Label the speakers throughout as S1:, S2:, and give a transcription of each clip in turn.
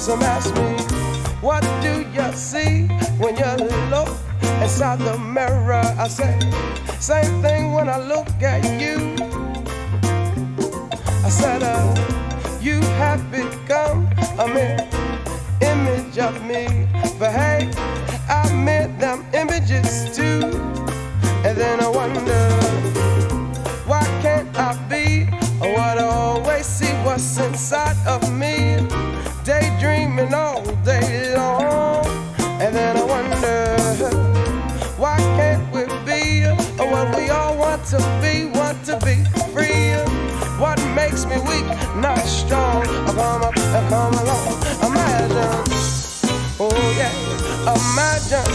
S1: Some ask me, what do you see when you look inside the mirror? I say, same thing when I look at you. I said, you have become a mere image of me. But hey, I made them images too. And then I wonder, why can't I be what I always see what's inside of me? Daydreaming all day long. And then I wonder, why can't we be what we all want to be free? What makes me weak, not strong? I come along. Imagine, oh yeah, imagine,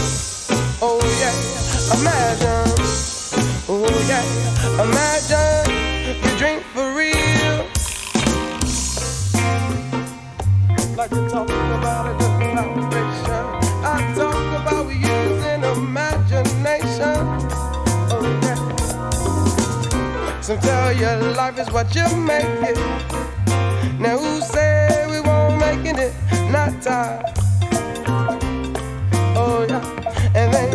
S1: oh yeah, imagine, oh yeah, imagine you dream for real. Like to talk about a good vibration. I talk about using imagination. Oh yeah. Some tell you life is what you make it. Now who say we won't make it? Not time. Oh yeah. And then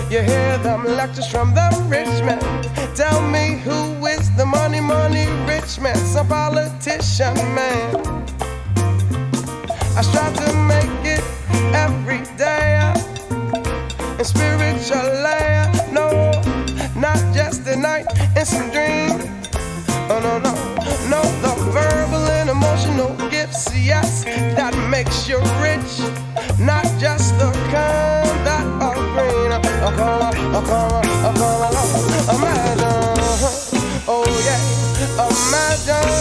S1: you hear them lectures from the rich man. Tell me who is the money rich man? Some politician man. I strive to make it every day in spiritually. No, not just a night in some dream. Oh no, the verbal and emotional gifts, yes, that makes you rich. Not just the kind that are green. Come along, imagine. Oh yeah, imagine.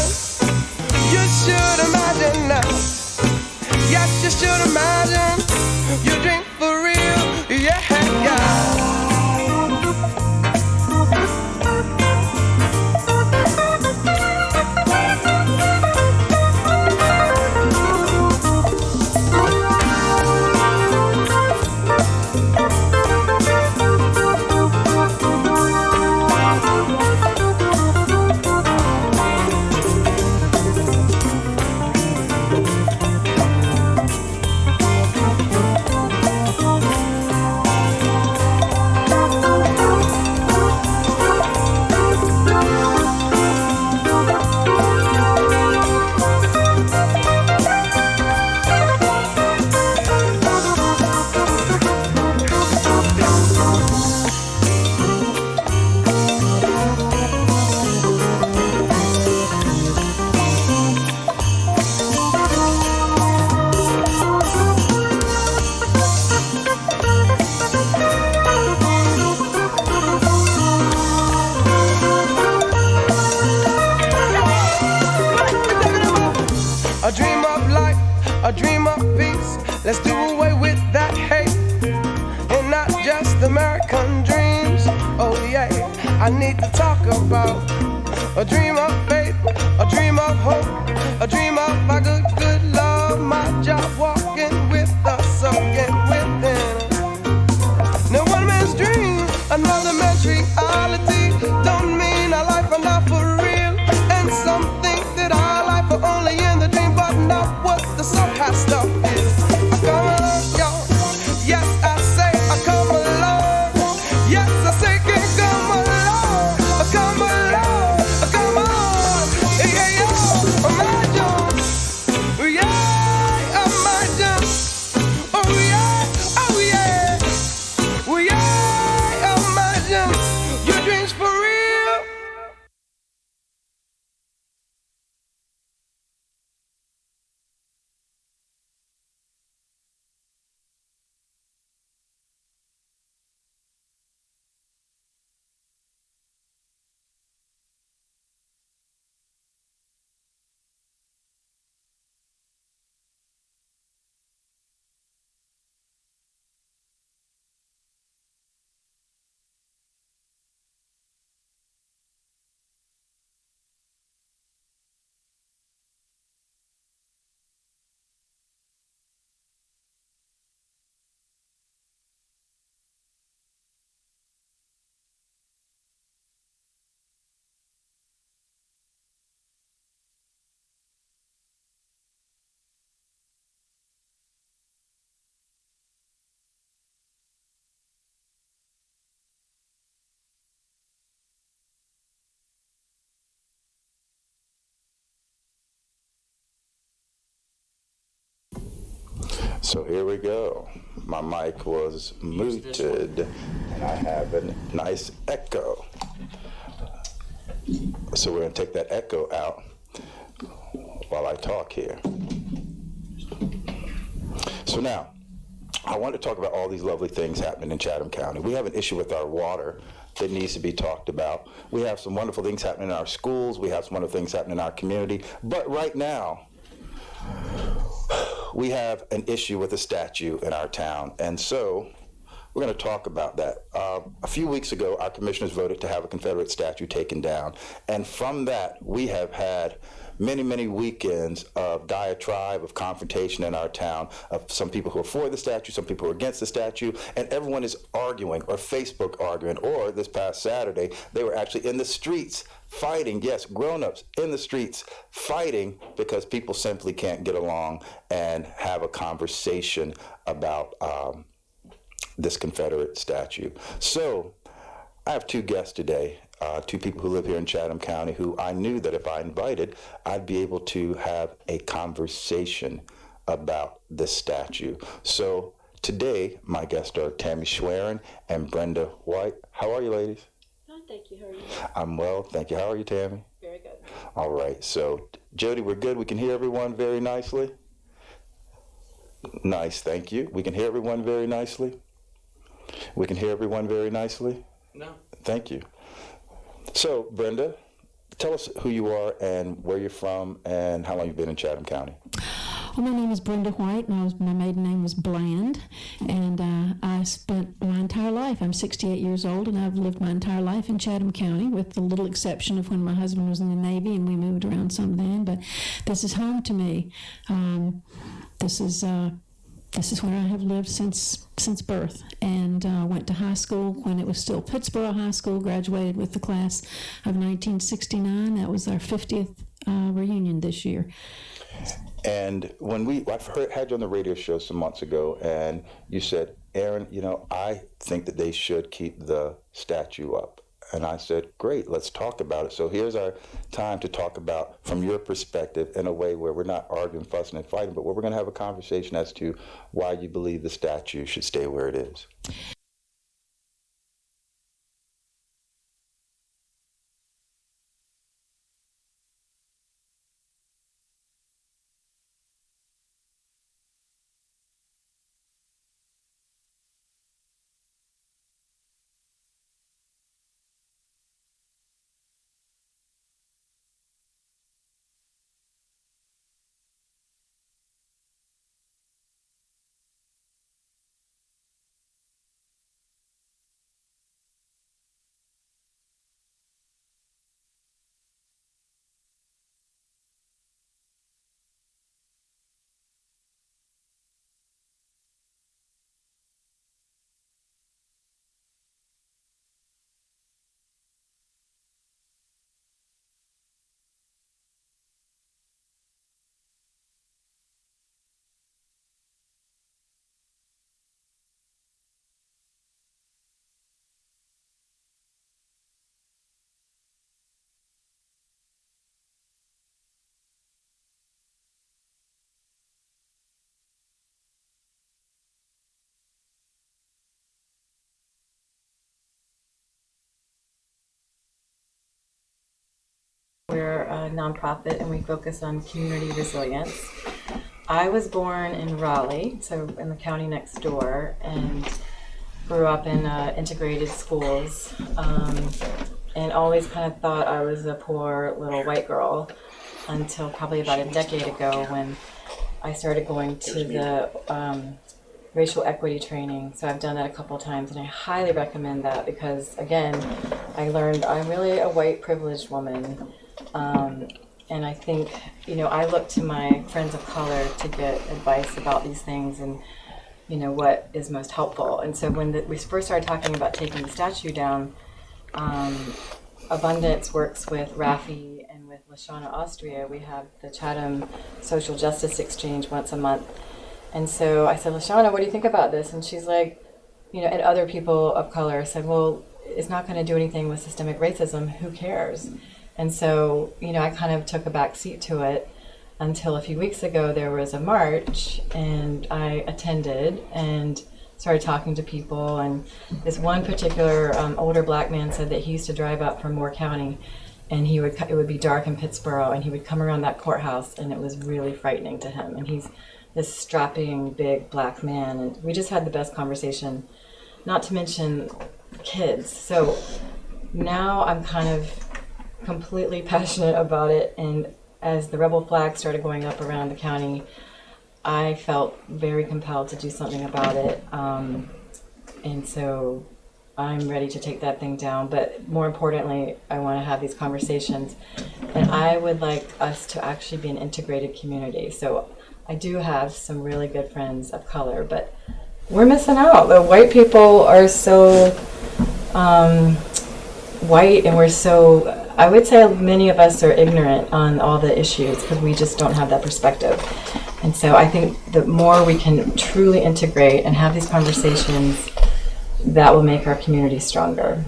S1: You should imagine now. Yes, you should imagine you drink for real, yeah, yeah. A dream of peace. Let's do away with that hate and not just American dreams. Oh yeah, I need to talk about a dream of faith, a dream of hope, a dream of my good love, my job walking with us again within. Now one man's dream, another man's reality. Don't mean our life are not for real, and some think that our life are only in the dream, but not what the soul has stuff is. I come along, y'all. Yes, I say I come along. Yes, I say can come along. Come along, come on. Yeah, yeah, imagine. Yeah, imagine. Oh yeah, oh yeah. Oh yeah, imagine. Your dreams for real.
S2: So here we go. My mic was muted, and I have a nice echo. So we're going to take that echo out while I talk here. So now, I want to talk about all these lovely things happening in Chatham County. We have an issue with our water that needs to be talked about. We have some wonderful things happening in our schools. We have some wonderful things happening in our community. But right now, we have an issue with a statue in our town. And so we're going to talk about that. A few weeks ago, our commissioners voted to have a Confederate statue taken down. And from that, we have had many, many weekends of diatribe, of confrontation in our town, of some people who are for the statue, some people who are against the statue, and everyone is arguing, or Facebook arguing, or this past Saturday, they were actually in the streets fighting, yes, grown-ups in the streets fighting because people simply can't get along and have a conversation about this Confederate statue. So I have two guests today, two people who live here in Chatham County who I knew that if I invited, I'd be able to have a conversation about this statue. So today, my guests are Tammy Schwerin and Brenda White. How are you, ladies?
S3: Fine, thank you. How are you?
S2: I'm well, thank you. How are you, Tammy?
S3: Very good.
S2: All right, so Jody, we're good. We can hear everyone very nicely. Nice, thank you. We can hear everyone very nicely. We can hear everyone very nicely.
S4: No.
S2: Thank you. So, Brenda, tell us who you are and where you're from and how long you've been in Chatham County.
S5: Well, my name is Brenda White, and my maiden name was Bland, and I spent my entire life, I'm 68 years old, and I've lived my entire life in Chatham County, with the little exception of when my husband was in the Navy, and we moved around some then, but this is home to me. This is where I have lived since birth, and went to high school when it was still Pittsboro High School, graduated with the class of 1969. That was our 50th reunion this year.
S2: And when I've had you on the radio show some months ago, and you said, Aaron, I think that they should keep the statue up. And I said, great, let's talk about it. So here's our time to talk about, from your perspective, in a way where we're not arguing, fussing, and fighting, but where we're going to have a conversation as to why you believe the statue should stay where it is.
S3: We're a nonprofit and we focus on community resilience. I was born in Raleigh, so in the county next door, and grew up in integrated schools, and always kind of thought I was a poor little white girl until probably about a decade ago when I started going to the racial equity training. So I've done that a couple times, and I highly recommend that because, again, I learned I'm really a white privileged woman. And I think, I look to my friends of color to get advice about these things and, what is most helpful. And so when we first started talking about taking the statue down, Abundance works with Rafi and with Lashana Austria. We have the Chatham Social Justice Exchange once a month. And so I said, Lashana, what do you think about this? And she's like, and other people of color said, well, it's not going to do anything with systemic racism. Who cares? And so, I kind of took a back seat to it. until a few weeks ago there was a march, and I attended and started talking to people. And this one particular older black man said that he used to drive up from Moore County, and it would be dark in Pittsboro, and he would come around that courthouse, and it was really frightening to him. And he's this strapping, big black man, and we just had the best conversation, not to mention kids. So now I'm kind of completely passionate about it, and as the rebel flag started going up around the county, I felt very compelled to do something about it. And so I'm ready to take that thing down. But more importantly, I want to have these conversations. And I would like us to actually be an integrated community. So I do have some really good friends of color, but we're missing out. The white people are so white, and we're so, I would say many of us are ignorant on all the issues because we just don't have that perspective. And so I think the more we can truly integrate and have these conversations, that will make our community stronger.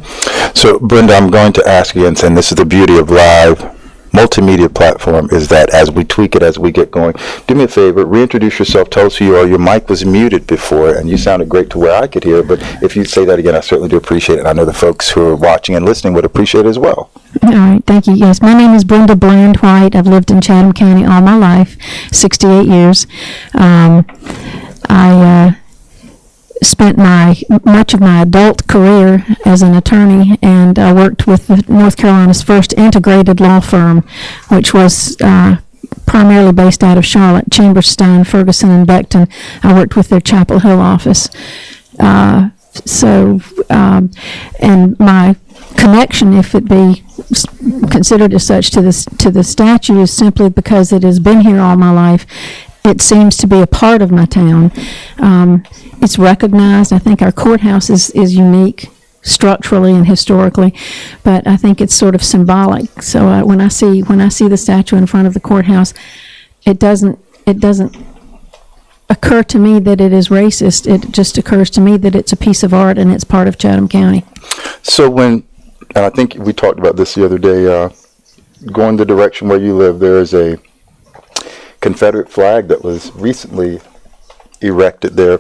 S2: So, Brenda, I'm going to ask you, and this is the beauty of live multimedia platform, is that as we tweak it, as we get going, do me a favor, reintroduce yourself, tell us who you are. Your mic was muted before, and you sounded great to where I could hear, but if you say that again, I certainly do appreciate it, and I know the folks who are watching and listening would appreciate it as well.
S5: All right, thank you. Yes, my name is Brenda Bland White. I've lived in Chatham County all my life, 68 years. I spent much of my adult career as an attorney, and I worked with North Carolina's first integrated law firm, which was primarily based out of Charlotte, Chambers, Stein, Ferguson, and Beckton. I worked with their Chapel Hill office. And my connection, if it be considered as such, to the statue is simply because it has been here all my life. It seems to be a part of my town. It's recognized. I think our courthouse is unique structurally and historically, but I think it's sort of symbolic. So when I see the statue in front of the courthouse, it doesn't occur to me that it is racist. It just occurs to me that it's a piece of art and it's part of Chatham County.
S2: So and I think we talked about this the other day, going the direction where you live, there is a Confederate flag that was recently erected there.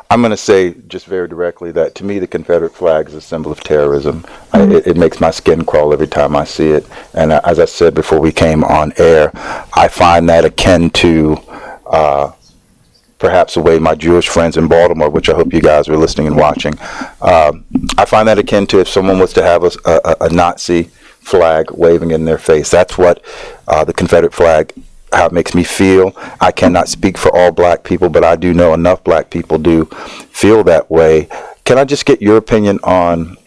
S2: I'm going to say just very directly that to me the Confederate flag is a symbol of terrorism. It makes my skin crawl every time I see it. And as I said before we came on air, I find that akin to perhaps the way my Jewish friends in Baltimore, which I hope you guys are listening and watching, I find that akin to if someone was to have a Nazi flag waving in their face. That's what the Confederate flag, how it makes me feel. I cannot speak for all black people, but I do know enough black people do feel that way. Can I just get your opinion on,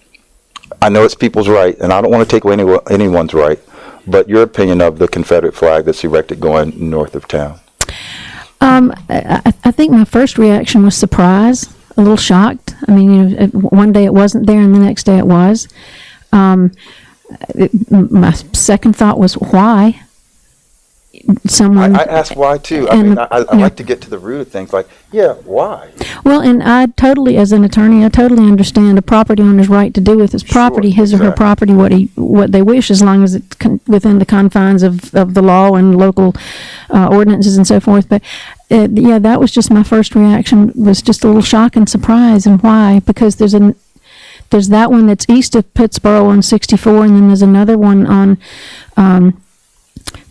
S2: I know it's people's right, and I don't want to take away anyone's right, but your opinion of the Confederate flag that's erected going north of town?
S5: I think my first reaction was surprise, a little shocked. I mean, one day it wasn't there and the next day it was. My second thought was, why?
S2: I asked why too. I like to get to the root of things. Like, why?
S5: Well, and I totally, as an attorney, I totally understand a property owner's right to do with his property, his or her property, what they wish, as long as it's within the confines of the law and local ordinances and so forth. But that was just my first reaction, was just a little shock and surprise. And why? Because there's that one that's east of Pittsboro on 64, and then there's another one on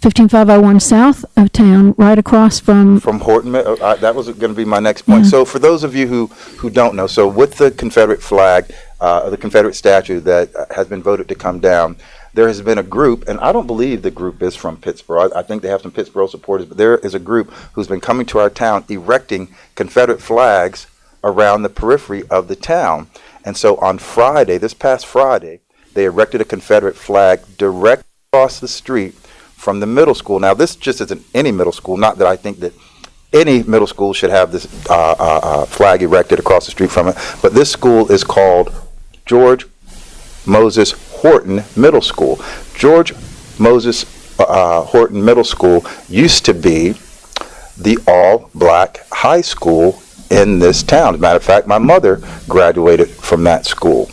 S5: 15501 south of town, right across from
S2: Horton. That was going to be my next point. Yeah. So for those of you who don't know, so with the Confederate flag, the Confederate statue that has been voted to come down, there has been a group, and I don't believe the group is from Pittsboro. I think they have some Pittsboro supporters, but there is a group who's been coming to our town erecting Confederate flags around the periphery of the town. And so on Friday, this past Friday, they erected a Confederate flag direct across the street from the middle school. Now, this just isn't any middle school, not that I think that any middle school should have this flag erected across the street from it, but this school is called George Moses Horton Middle School. George Moses Horton Middle School used to be the all-black high school in this town. As a matter of fact, my mother graduated from that school.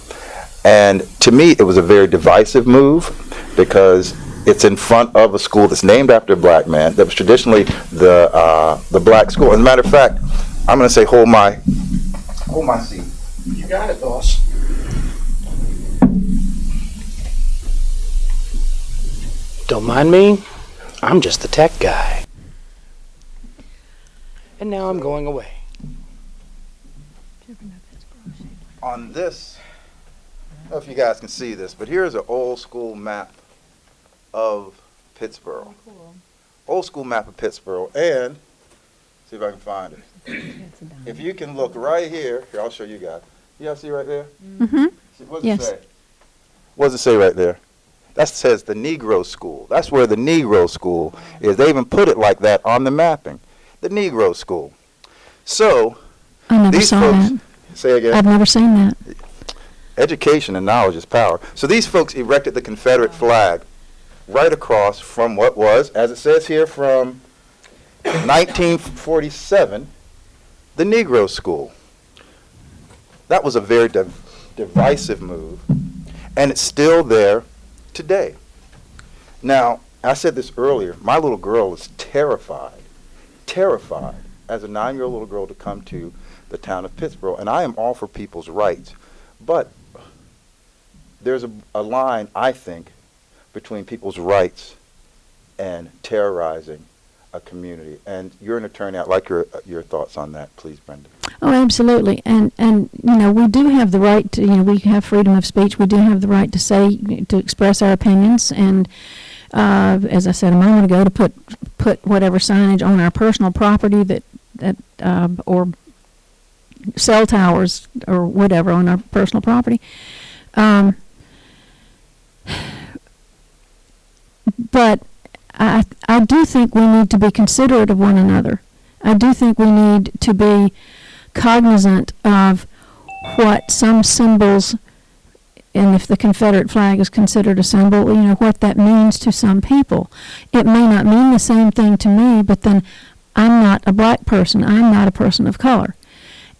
S2: And to me, it was a very divisive move, because It's in front of a school that's named after a black man. That was traditionally the black school. As a matter of fact, I'm going to say hold my seat.
S1: You got it, boss.
S4: Don't mind me. I'm just the tech guy. And now I'm going away.
S2: On this, I don't know if you guys can see this, but here's an old school map of Pittsburgh. Old school map of Pittsburgh, and see if I can find it. If you can look right here, I'll show you guys. You guys see right there?
S5: Mm-hmm.
S2: What does
S5: Yes.
S2: it say? What does it say right there? That says the Negro School. That's where the Negro School is. They even put it like that on the mapping. The Negro School. So,
S5: I never
S2: these
S5: saw
S2: folks,
S5: that.
S2: say again.
S5: I've never seen that.
S2: Education and knowledge is power. So these folks erected the Confederate flag right across from what was, as it says here, from 1947, the Negro School. That was a very divisive move, and it's still there today. Now, I said this earlier, my little girl is terrified as a 9-year-old little girl to come to the town of Pittsburgh, and I am all for people's rights. But there's a line, I think, between people's rights and terrorizing a community. And you're an attorney. I'd like your thoughts on that, please, Brenda.
S5: Oh, absolutely. And we do have the right to, we have freedom of speech. We do have the right to say, to express our opinions. And as I said a moment ago, to put whatever signage on our personal property that or cell towers or whatever on our personal property. But I do think we need to be considerate of one another. I do think we need to be cognizant of what some symbols, and if the Confederate flag is considered a symbol, what that means to some people. It may not mean the same thing to me, but then I'm not a black person. I'm not a person of color.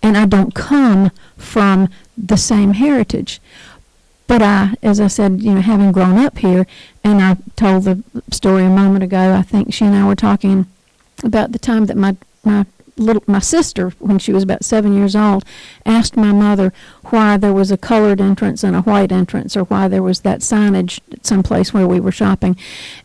S5: And I don't come from the same heritage. But as I said, having grown up here, and I told the story a moment ago, I think she and I were talking about the time that my sister, when she was about 7 years old, asked my mother why there was a colored entrance and a white entrance, or why there was that signage at some place where we were shopping.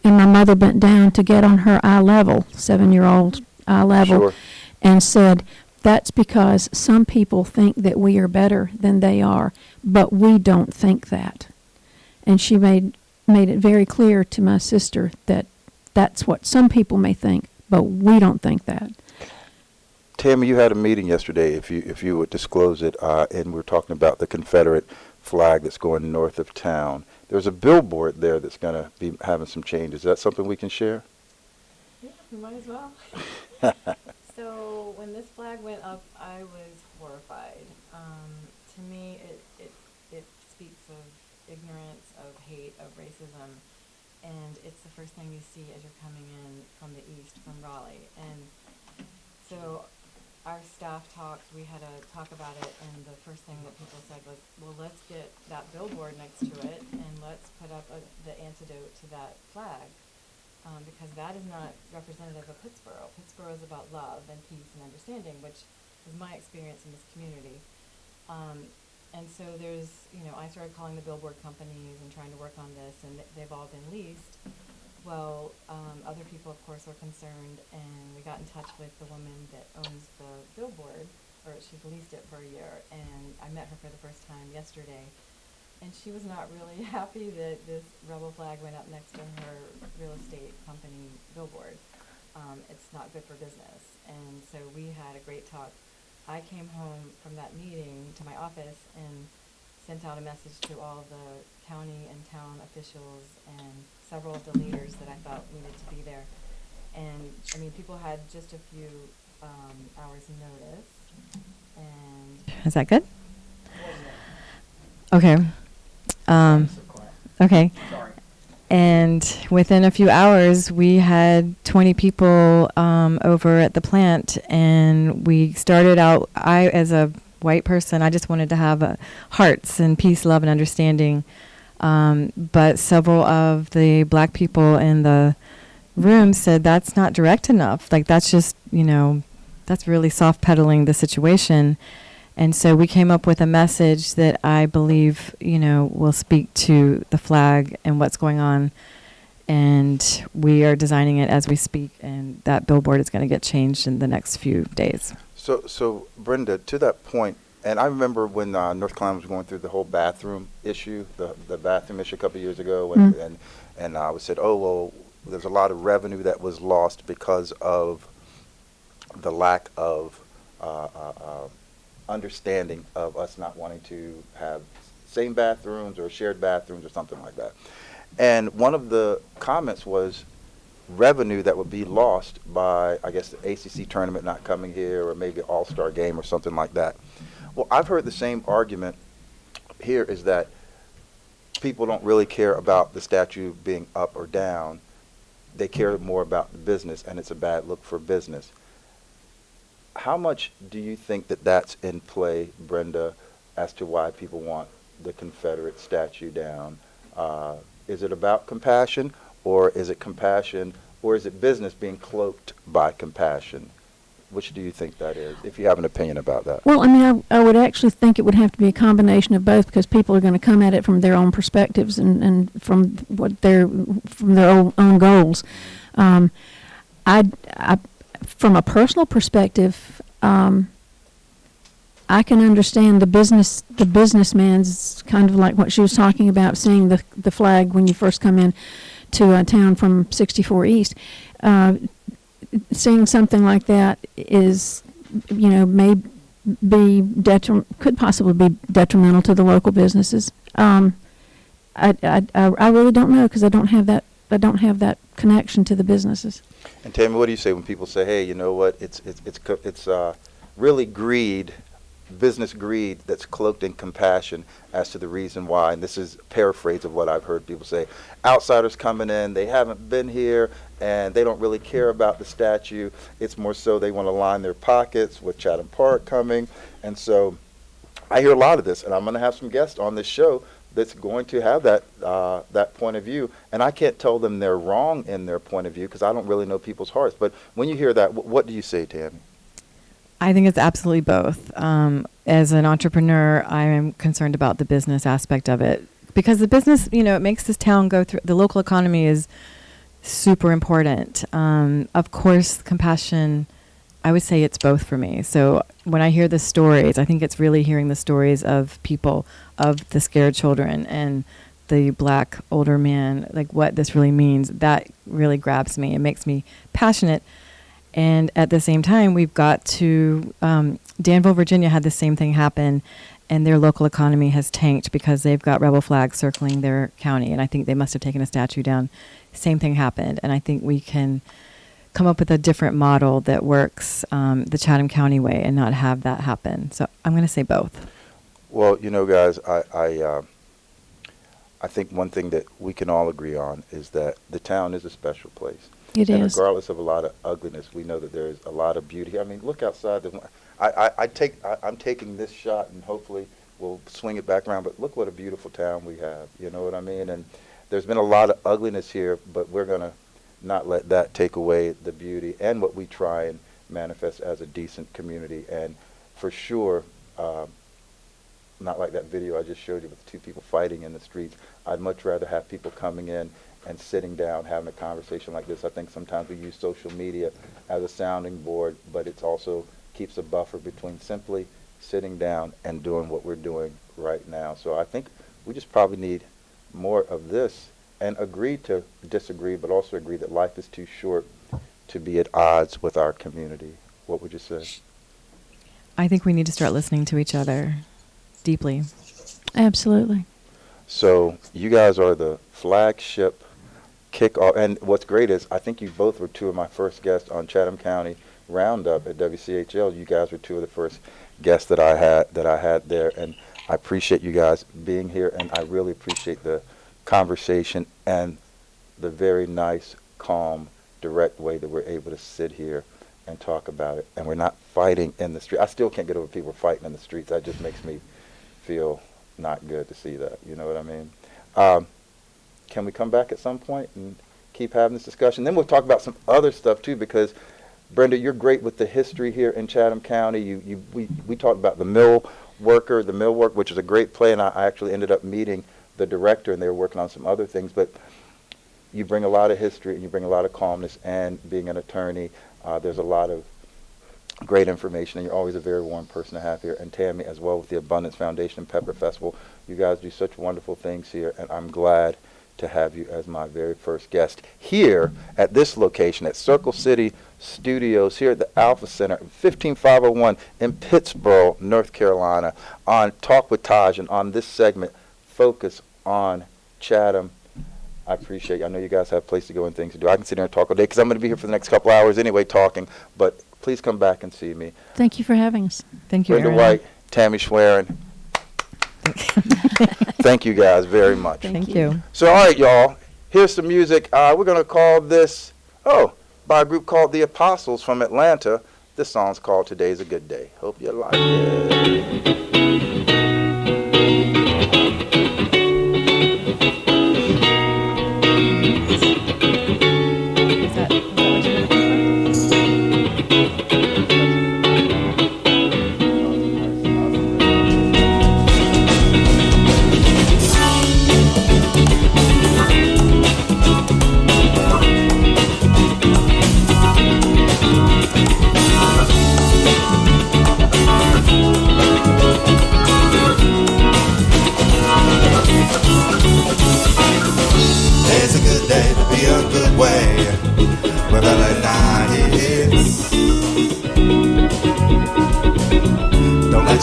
S5: And my mother bent down to get on her eye level, 7-year-old eye level,
S2: Sure.
S5: and said, "That's because some people think that we are better than they are, but we don't think that." And she made it very clear to my sister that that's what some people may think, but we don't think that.
S2: Tammy, you had a meeting yesterday, if you would disclose it, and we were talking about the Confederate flag that's going north of town. There's a billboard there that's going to be having some changes. Is that something we can share?
S3: Yeah, we might as well. So when this flag went up, I was horrified. To me, it speaks of ignorance, of hate, of racism, and it's the first thing you see as you're coming in from the east, from Raleigh. And so our staff talked, we had a talk about it, and the first thing that people said was, well, let's get that billboard next to it, and let's put up the antidote to that flag. Because that is not representative of Pittsburgh. Pittsburgh is about love and peace and understanding, which is my experience in this community. And so I started calling the billboard companies and trying to work on this, and they've all been leased. Well, other people, of course, are concerned, and we got in touch with the woman that owns the billboard, or she's leased it for a year, and I met her for the first time yesterday. And she was not really happy that this rebel flag went up next to her real estate company billboard. It's not good for business. And so we had a great talk. I came home from that meeting to my office and sent out a message to all the county and town officials and several of the leaders that I thought needed to be there. And, people had just a few hours notice. And
S6: is that good? Okay. Okay. And within a few hours, we had 20 people over at the plant, and we started out, as a white person, I just wanted to have hearts and peace, love, and understanding But several of the black people in the room said that's not direct enough. Like, that's just, that's really soft pedaling the situation. And so we came up with a message that I believe, will speak to the flag and what's going on. And we are designing it as we speak, and that billboard is going to get changed in the next few days.
S2: So Brenda, to that point, and I remember when North Carolina was going through the whole bathroom issue, the bathroom issue a couple of years ago, and I said, oh, well, there's a lot of revenue that was lost because of the lack of understanding of us not wanting to have same bathrooms or shared bathrooms or something like that. And one of the comments was revenue that would be lost by, I guess, the ACC tournament not coming here, or maybe All-Star game or something like that. Well, I've heard the same argument here, is that people don't really care about the statue being up or down. They care more about the business, and it's a bad look for business. How much do you think that that's in play, Brenda, as to why people want the Confederate statue down? Is it about compassion, or is it compassion, or is it business being cloaked by compassion? Which do you think that is, if you have an opinion about that?
S5: Well, I mean, I would actually think it would have to be a combination of both, because people are going to come at it from their own perspectives and from from their own goals. I from a personal perspective, I can understand the businessman's kind of like what she was talking about, seeing the flag when you first come in to a town from 64 East. Seeing something like that is, could possibly be detrimental to the local businesses. I really don't know, because I don't have that connection to the businesses.
S2: And Tammy, what do you say when people say, "Hey, you know what? It's really greed, business greed that's cloaked in compassion as to the reason why." And this is a paraphrase of what I've heard people say: outsiders coming in, they haven't been here, and they don't really care about the statue. It's more so they want to line their pockets with Chatham Park coming. And so I hear a lot of this, and I'm going to have some guests on this show that's going to have that point of view. And I can't tell them they're wrong in their point of view, because I don't really know people's hearts. But when you hear that, what do you say, Tammy?
S6: I think it's absolutely both. As an entrepreneur, I am concerned about the business aspect of it, because the business, it makes this town go through. The local economy is super important. Of course, compassion, I would say it's both for me. So when I hear the stories, I think it's really hearing the stories of people, of the scared children and the black older man, like what this really means. That really grabs me. It makes me passionate. And at the same time, we've got to, Danville, Virginia had the same thing happen, and their local economy has tanked because they've got rebel flags circling their county. And I think they must have taken a statue down. Same thing happened. And I think we can come up with a different model that works the Chatham County way and not have that happen. So I'm going to say both.
S2: Well, guys, I think one thing that we can all agree on is that the town is a special place.
S5: It
S2: and
S5: is.
S2: Regardless of a lot of ugliness, we know that there is a lot of beauty. I mean, look outside. I'm taking this shot, and hopefully we'll swing it back around. But look what a beautiful town we have. You know what I mean? And there's been a lot of ugliness here, but we're going to not let that take away the beauty and what we try and manifest as a decent community. And for sure, not like that video I just showed you with two people fighting in the streets. I'd much rather have people coming in and sitting down, having a conversation like this. I think sometimes we use social media as a sounding board, but it also keeps a buffer between simply sitting down and doing what we're doing right now. So I think we just probably need more of this, and agree to disagree, but also agree that life is too short to be at odds with our community. What would you say?
S6: I think we need to start listening to each other deeply.
S5: Absolutely.
S2: So you guys are the flagship kickoff, and what's great is I think you both were two of my first guests on Chatham County Roundup at WCHL. You guys were two of the first guests that I had there, and I appreciate you guys being here, and I really appreciate the conversation and the very nice, calm, direct way that we're able to sit here and talk about it, and we're not fighting in the street. I still can't get over people fighting in the streets. That just makes me feel not good to see that. You know what I mean? Can we come back at some point and keep having this discussion? Then we'll talk about some other stuff too, because Brenda, you're great with the history here in Chatham County. We talked about the mill work, which is a great play, and I actually ended up meeting the director, and they were working on some other things. But you bring a lot of history, and you bring a lot of calmness, and being an attorney, there's a lot of great information, and you're always a very warm person to have here. And Tammy as well with the Abundance Foundation and Pepper Festival. You guys do such wonderful things here, and I'm glad to have you as my very first guest here at this location at Circle City Studios here at the Alpha Center, 15501 in Pittsboro, North Carolina, on Talk with TaJ, and on this segment, Focus on Chatham. I appreciate you. I know you guys have a place to go and things to do. I can sit here and talk all day because I'm going to be here for the next couple hours anyway talking, but please come back and see me.
S5: Thank you for having us.
S6: Thank you,
S2: Brenda
S6: Aaron.
S2: White, Tammy Schwerin. Thank you guys very much.
S6: Thank you.
S2: So, all right, y'all, here's some music. We're going to call this, by a group called The Apostles from Atlanta. This song's called Today's a Good Day. Hope you like it.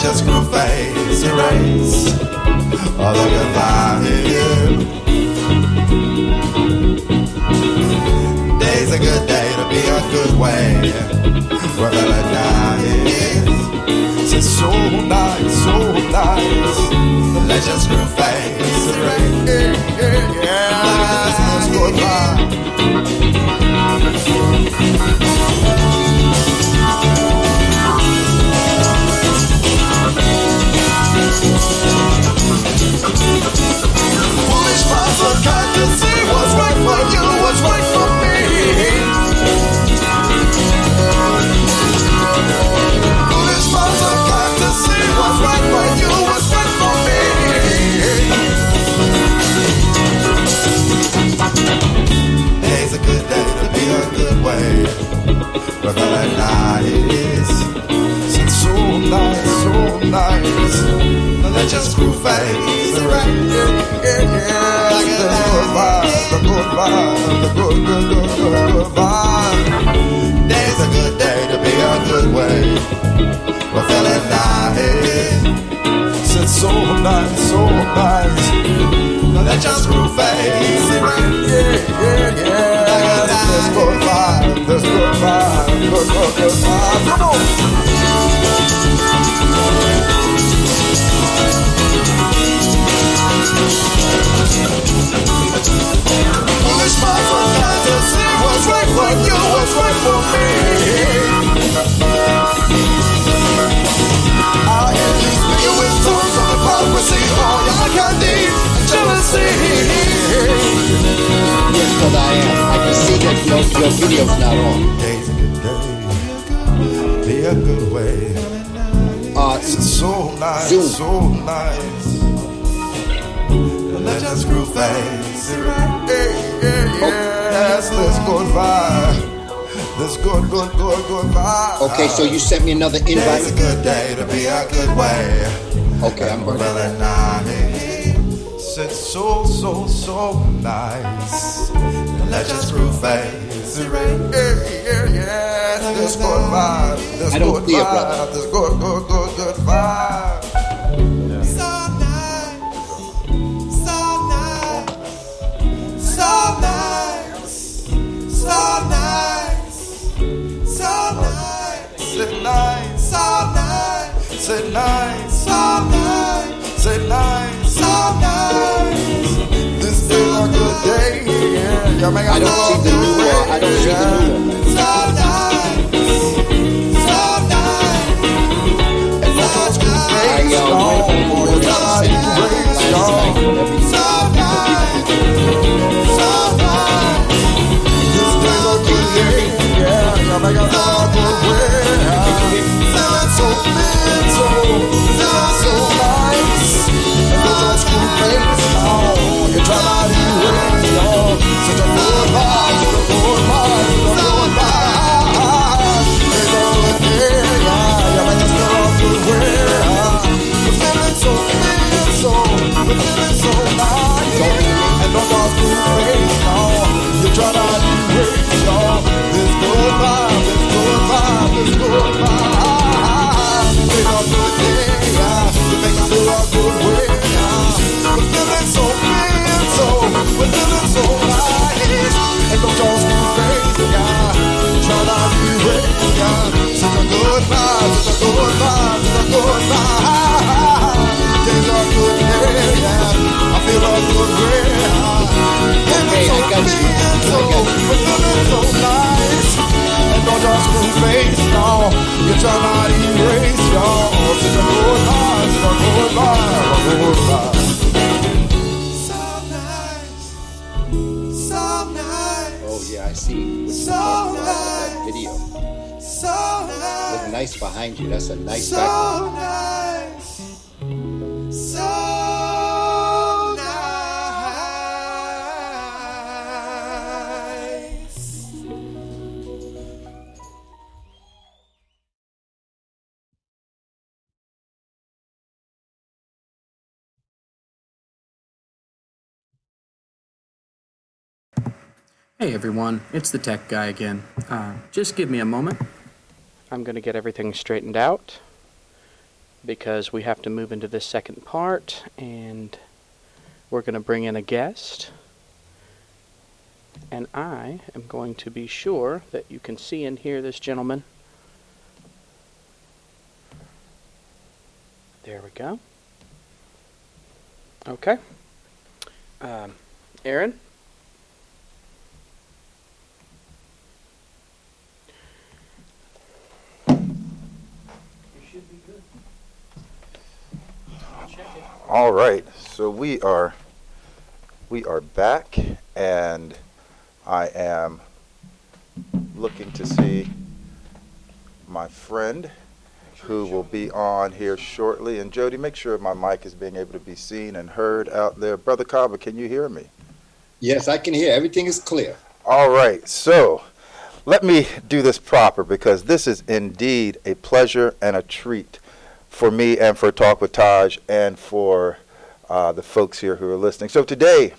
S7: Just go face the race, although you're lying. Day's a good day to be a good way, whether or not it is. It's so nice, so nice. Let's just go face the race. Let's go by. Foolish minds are kind to see what's right for you, what's right for me. Foolish minds are kind to see what's right for you, what's right for me. Today's a good day to be a good way, whether or not it is. It's so nice, so nice. Let's just groove face the rain. Like the good vibe, the good vibe, the good vibe. Day's a good day to be a good way. We're feeling nice. It's so nice, so nice. Let's just groove face the rain. There's good vibe, there's good vibe, good vibe. Come on. Foolish minds are kind to see what's right for you, what's right for me. I hear you speaking with tongues of hypocrisy, all y'all can need jealousy.
S8: Yes, but I am. I can see that your video's not on.
S7: Day's a good day, be a good way. It's so nice,
S8: Zoom.
S7: so nice. Let's just groove face. Yes, this good vibe. This good vibe.
S8: Okay, so you sent me another invite.
S7: It's a good day to be a good way.
S8: Okay, I'm ready.
S7: Well, it's so nice. Let's just groove face. Yes, this good vibe. This
S8: I don't
S7: good
S8: see it,
S7: vibe.
S8: brother.
S7: This good vibe. Say nice, so nice, say nice, so nice. This is a good day, yeah.
S8: I don't see the new one. I don't see the new one.
S7: So nice, so nice. And let's go
S8: I went on the website last night.
S7: so nice. good way. Feeling so nice. And don't your screw face on. You try not to erase your such a good vibe, such a good vibe, such a good vibe. It's a good day, you make us feel a good way. We're feeling so nice. And don't your screw face on. You try not to erase your this good vibe, this good vibe, this good vibe. It's a good day, you make us feel a good way. We're feeling so nice. And don't y'all screw crazy, try not to erase, such a good vibe, such a good vibe, such a good vibe. Days are good day, I feel a good way.
S8: Okay, I got you.
S7: We're feeling so nice. And don't y'all screw face, no. You try not to erase, y'all. Such a good vibe, such a good vibe, a good vibe.
S8: Oh yeah, I see. What you talking about that video. Look nice behind you. That's a nice background.
S4: Hey everyone, it's the tech guy again. Just give me a moment. I'm going to get everything straightened out because we have to move into this second part and we're going to bring in a guest. And I am going to be sure that you can see and hear this gentleman. There we go. Okay. Aaron?
S2: All right, so we are back, and I am looking to see my friend who will be on here shortly. And Jody, make sure my mic is being able to be seen and heard out there. Brother Kaba, can you hear me?
S8: Yes, I can hear. Everything is clear.
S2: All right, so let me do this proper because this is indeed a pleasure and a treat for me and for Talk with TaJ and for the folks here who are listening. So today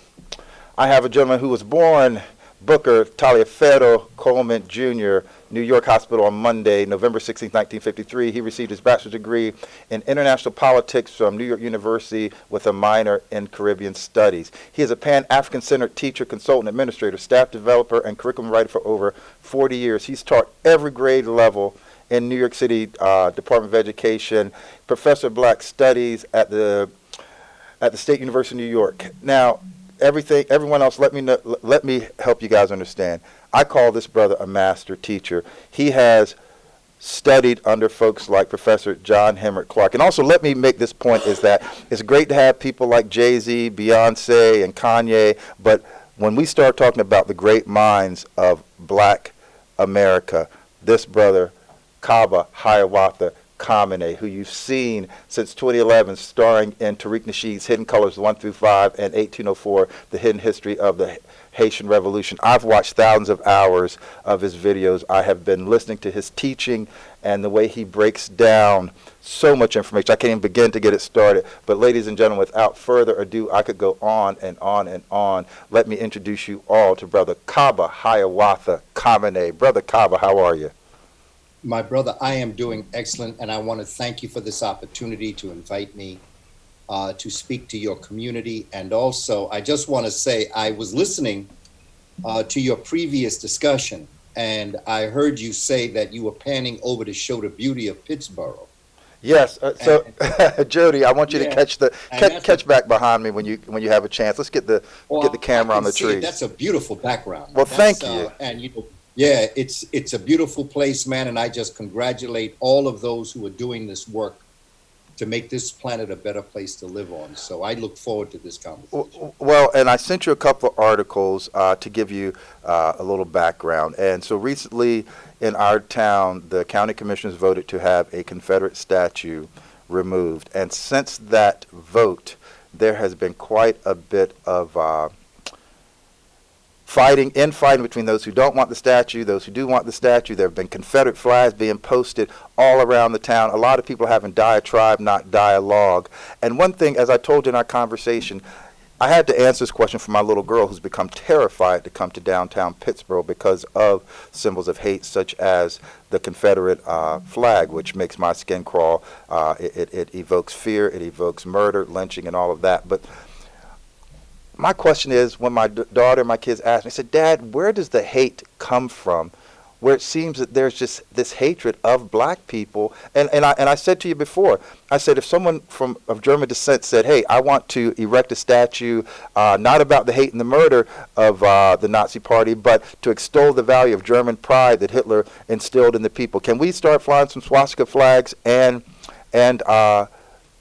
S2: I have a gentleman who was born Booker Taliaferro Coleman Jr., New York Hospital on Monday, November 16, 1953. He received his bachelor's degree in international politics from New York University with a minor in Caribbean studies. He is a Pan-African-centered teacher, consultant, administrator, staff developer, and curriculum writer for over 40 years. He's taught every grade level in New York City Department of Education, professor of Black Studies at the State University of New York. Now, everyone else, let me help you guys understand. I call this brother a master teacher. He has studied under folks like Professor John Henrik Clark. And also, let me make this point, is that it's great to have people like Jay-Z, Beyonce, and Kanye, but when we start talking about the great minds of Black America, this brother, Kaba Hiawatha Kamene, who you've seen since 2011 starring in Tariq Nasheed's Hidden Colors 1 through 5 and 1804, The Hidden History of the Haitian Revolution. I've watched thousands of hours of his videos. I have been listening to his teaching and the way he breaks down so much information. I can't even begin to get it started. But ladies and gentlemen, without further ado, I could go on and on and on. Let me introduce you all to Brother Kaba Hiawatha Kamene. Brother Kaba, how are you?
S8: My brother, I am doing excellent, and I want to thank you for this opportunity to invite me to speak to your community. And also, I just want to say I was listening to your previous discussion, and I heard you say that you were panning over to show the beauty of Pittsburgh.
S2: Yes. Jody, I want you to catch back behind me when you have a chance. Let's get the camera on the trees.
S8: That's a beautiful background.
S2: Well, thank you.
S8: And yeah, it's a beautiful place, man, and I just congratulate all of those who are doing this work to make this planet a better place to live on. So I look forward to this conversation.
S2: Well, and I sent you a couple of articles to give you a little background. And so recently in our town, the county commissioners voted to have a Confederate statue removed. And since that vote, there has been quite a bit of infighting between those who don't want the statue, those who do want the statue. There have been Confederate flags being posted all around the town. A lot of people having diatribe, not dialogue. And one thing, as I told you in our conversation, I had to answer this question for my little girl who's become terrified to come to downtown Pittsburgh because of symbols of hate such as the Confederate flag, which makes my skin crawl. It evokes fear, it evokes murder, lynching, and all of that. But my question is, when my daughter, my kids ask me, I said, Dad, where does the hate come from? Where it seems that there's just this hatred of black people. And I said to you before, I said, if someone of German descent said, hey, I want to erect a statue, not about the hate and the murder of the Nazi Party, but to extol the value of German pride that Hitler instilled in the people, can we start flying some swastika flags and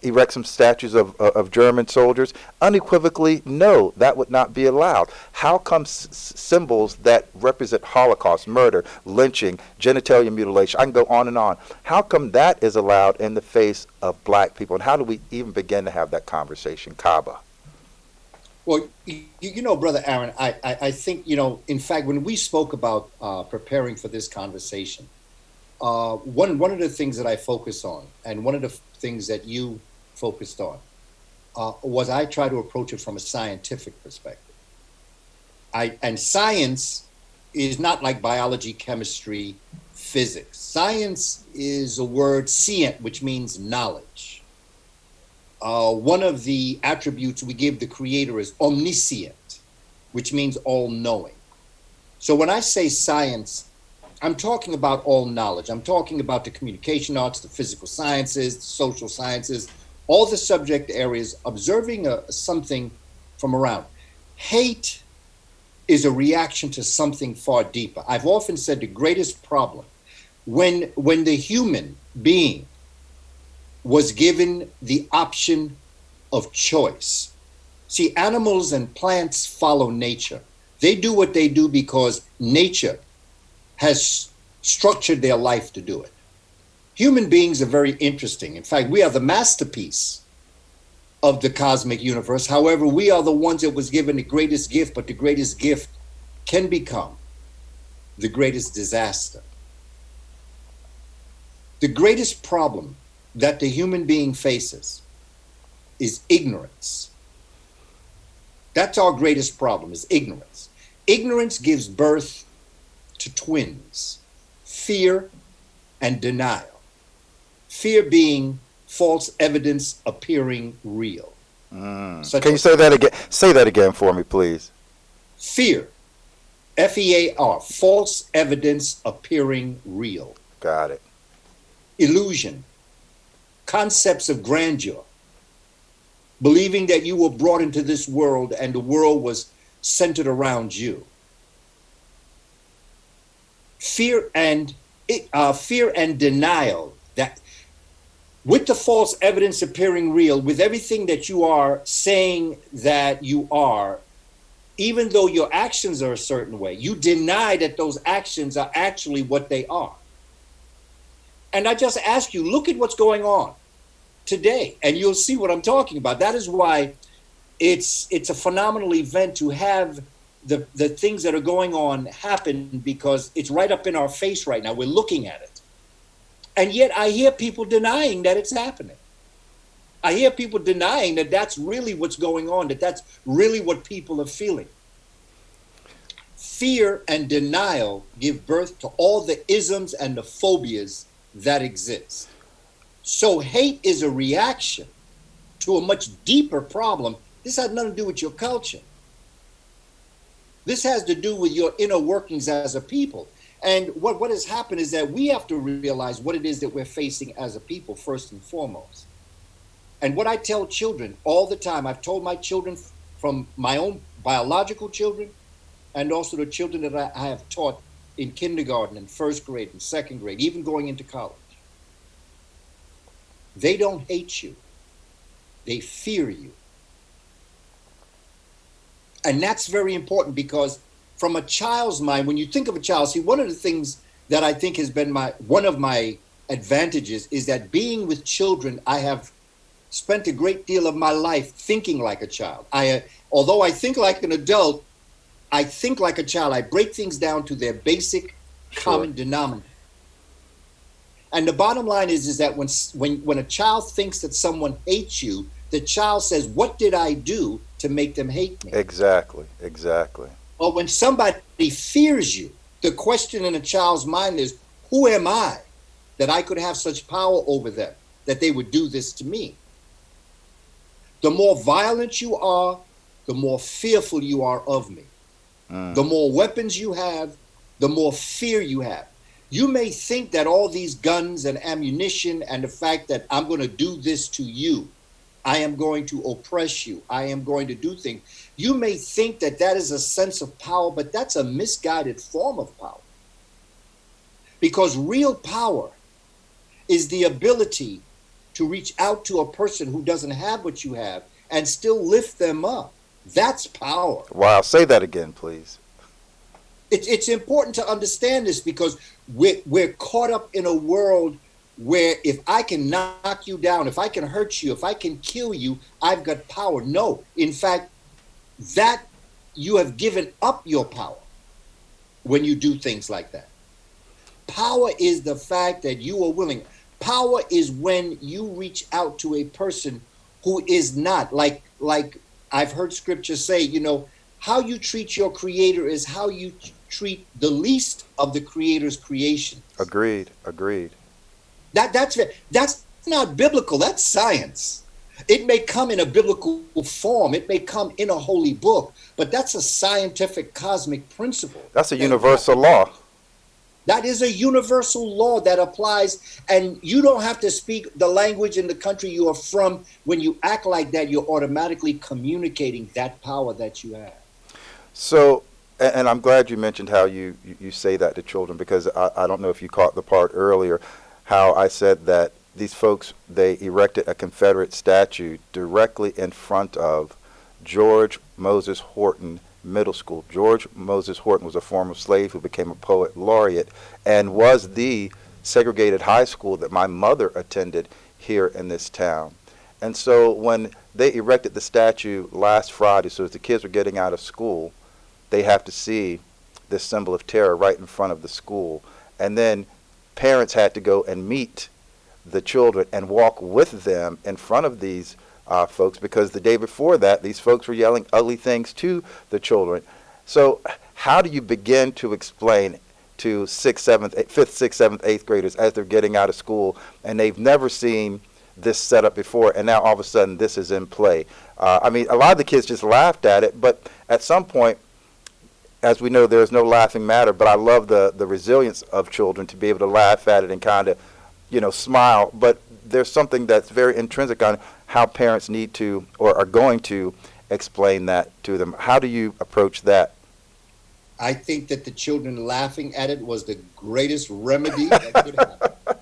S2: erect some statues of German soldiers? Unequivocally, no, that would not be allowed. How come symbols that represent Holocaust, murder, lynching, genitalia mutilation, I can go on and on. How come that is allowed in the face of black people? And how do we even begin to have that conversation? Kaba.
S8: Well, you know, Brother Aaron, I think, you know, in fact, when we spoke about preparing for this conversation, one of the things that I focus on, and one of the things that you focused on, was I try to approach it from a scientific perspective. And science is not like biology, chemistry, physics. Science is a word, scient, which means knowledge. One of the attributes we give the Creator is omniscient, which means all-knowing. So when I say science, I'm talking about all knowledge. I'm talking about the communication arts, the physical sciences, the social sciences, all the subject areas, observing something from around. Hate is a reaction to something far deeper. I've often said the greatest problem, when the human being was given the option of choice. See, animals and plants follow nature. They do what they do because nature has structured their life to do it. Human beings are very interesting. In fact, we are the masterpiece of the cosmic universe. However, we are the ones that was given the greatest gift, but the greatest gift can become the greatest disaster. The greatest problem that the human being faces is ignorance. That's our greatest problem, is ignorance. Ignorance gives birth to twins, fear and denial. Fear being false evidence appearing real.
S2: Can you say that again? Say that again for me, please.
S8: Fear, F-E-A-R, false evidence appearing real.
S2: Got it.
S8: Illusion, concepts of grandeur, believing that you were brought into this world and the world was centered around you. Fear and denial, that with the false evidence appearing real, with everything that you are saying that you are, even though your actions are a certain way, you deny that those actions are actually what they are. And I just ask you, look at what's going on today, and you'll see what I'm talking about. That is why it's a phenomenal event to have the things that are going on happen, because it's right up in our face right now. We're looking at it. And yet I hear people denying that it's happening. I hear people denying that that's really what's going on, that that's really what people are feeling. Fear and denial give birth to all the isms and the phobias that exist. So hate is a reaction to a much deeper problem. This has nothing to do with your culture. This has to do with your inner workings as a people. And what has happened is that we have to realize what it is that we're facing as a people, first and foremost. And what I tell children all the time, I've told my children, from my own biological children, and also the children that I have taught in kindergarten and first grade and second grade, even going into college. They don't hate you. They fear you. And that's very important because from a child's mind, when you think of a child, see, one of the things that I think has been one of my advantages is that being with children, I have spent a great deal of my life thinking like a child. Although I think like an adult, I think like a child. I break things down to their basic common denominator. And the bottom line is that when a child thinks that someone hates you, the child says, "What did I do to make them hate me?"
S2: Exactly.
S8: But when somebody fears you, the question in a child's mind is, "Who am I that I could have such power over them that they would do this to me?" The more violent you are, the more fearful you are of me. The more weapons you have, the more fear you have. You may think that all these guns and ammunition and the fact that I'm going to do this to you, I am going to oppress you, I am going to do things. You may think that that is a sense of power, but that's a misguided form of power. Because real power is the ability to reach out to a person who doesn't have what you have and still lift them up. That's power.
S2: Wow, say that again, please.
S8: It's important to understand this because we're caught up in a world where if I can knock you down, if I can hurt you, if I can kill you, I've got power. No, in fact, that you have given up your power when you do things like that. Power is the fact that you are willing. Power is when you reach out to a person who is not like I've heard scripture say, how you treat your creator is how you treat the least of the creator's creation.
S2: Agreed.
S8: That's not biblical. That's science. It may come in a biblical form. It may come in a holy book, but that's a scientific cosmic principle.
S2: That's a universal law.
S8: That is a universal law that applies, and you don't have to speak the language in the country you are from. When you act like that, you're automatically communicating that power that you have.
S2: So, and I'm glad you mentioned how you say that to children, because I don't know if you caught the part earlier, how I said that these folks, they erected a Confederate statue directly in front of George Moses Horton Middle School. George Moses Horton was a former slave who became a poet laureate and was the segregated high school that my mother attended here in this town. And so when they erected the statue last Friday, so as the kids were getting out of school, they have to see this symbol of terror right in front of the school. And then parents had to go and meet the children and walk with them in front of these folks, because the day before that, these folks were yelling ugly things to the children. So how do you begin to explain to 5th, 6th, 7th, 8th graders as they're getting out of school and they've never seen this setup before, and now all of a sudden this is in play? I mean, a lot of the kids just laughed at it, but at some point, as we know, there's no laughing matter, but I love the resilience of children to be able to laugh at it and kind of, smile. But there's something that's very intrinsic on how parents need to or are going to explain that to them. How do you approach that?
S8: I think that the children laughing at it was the greatest remedy that could happen.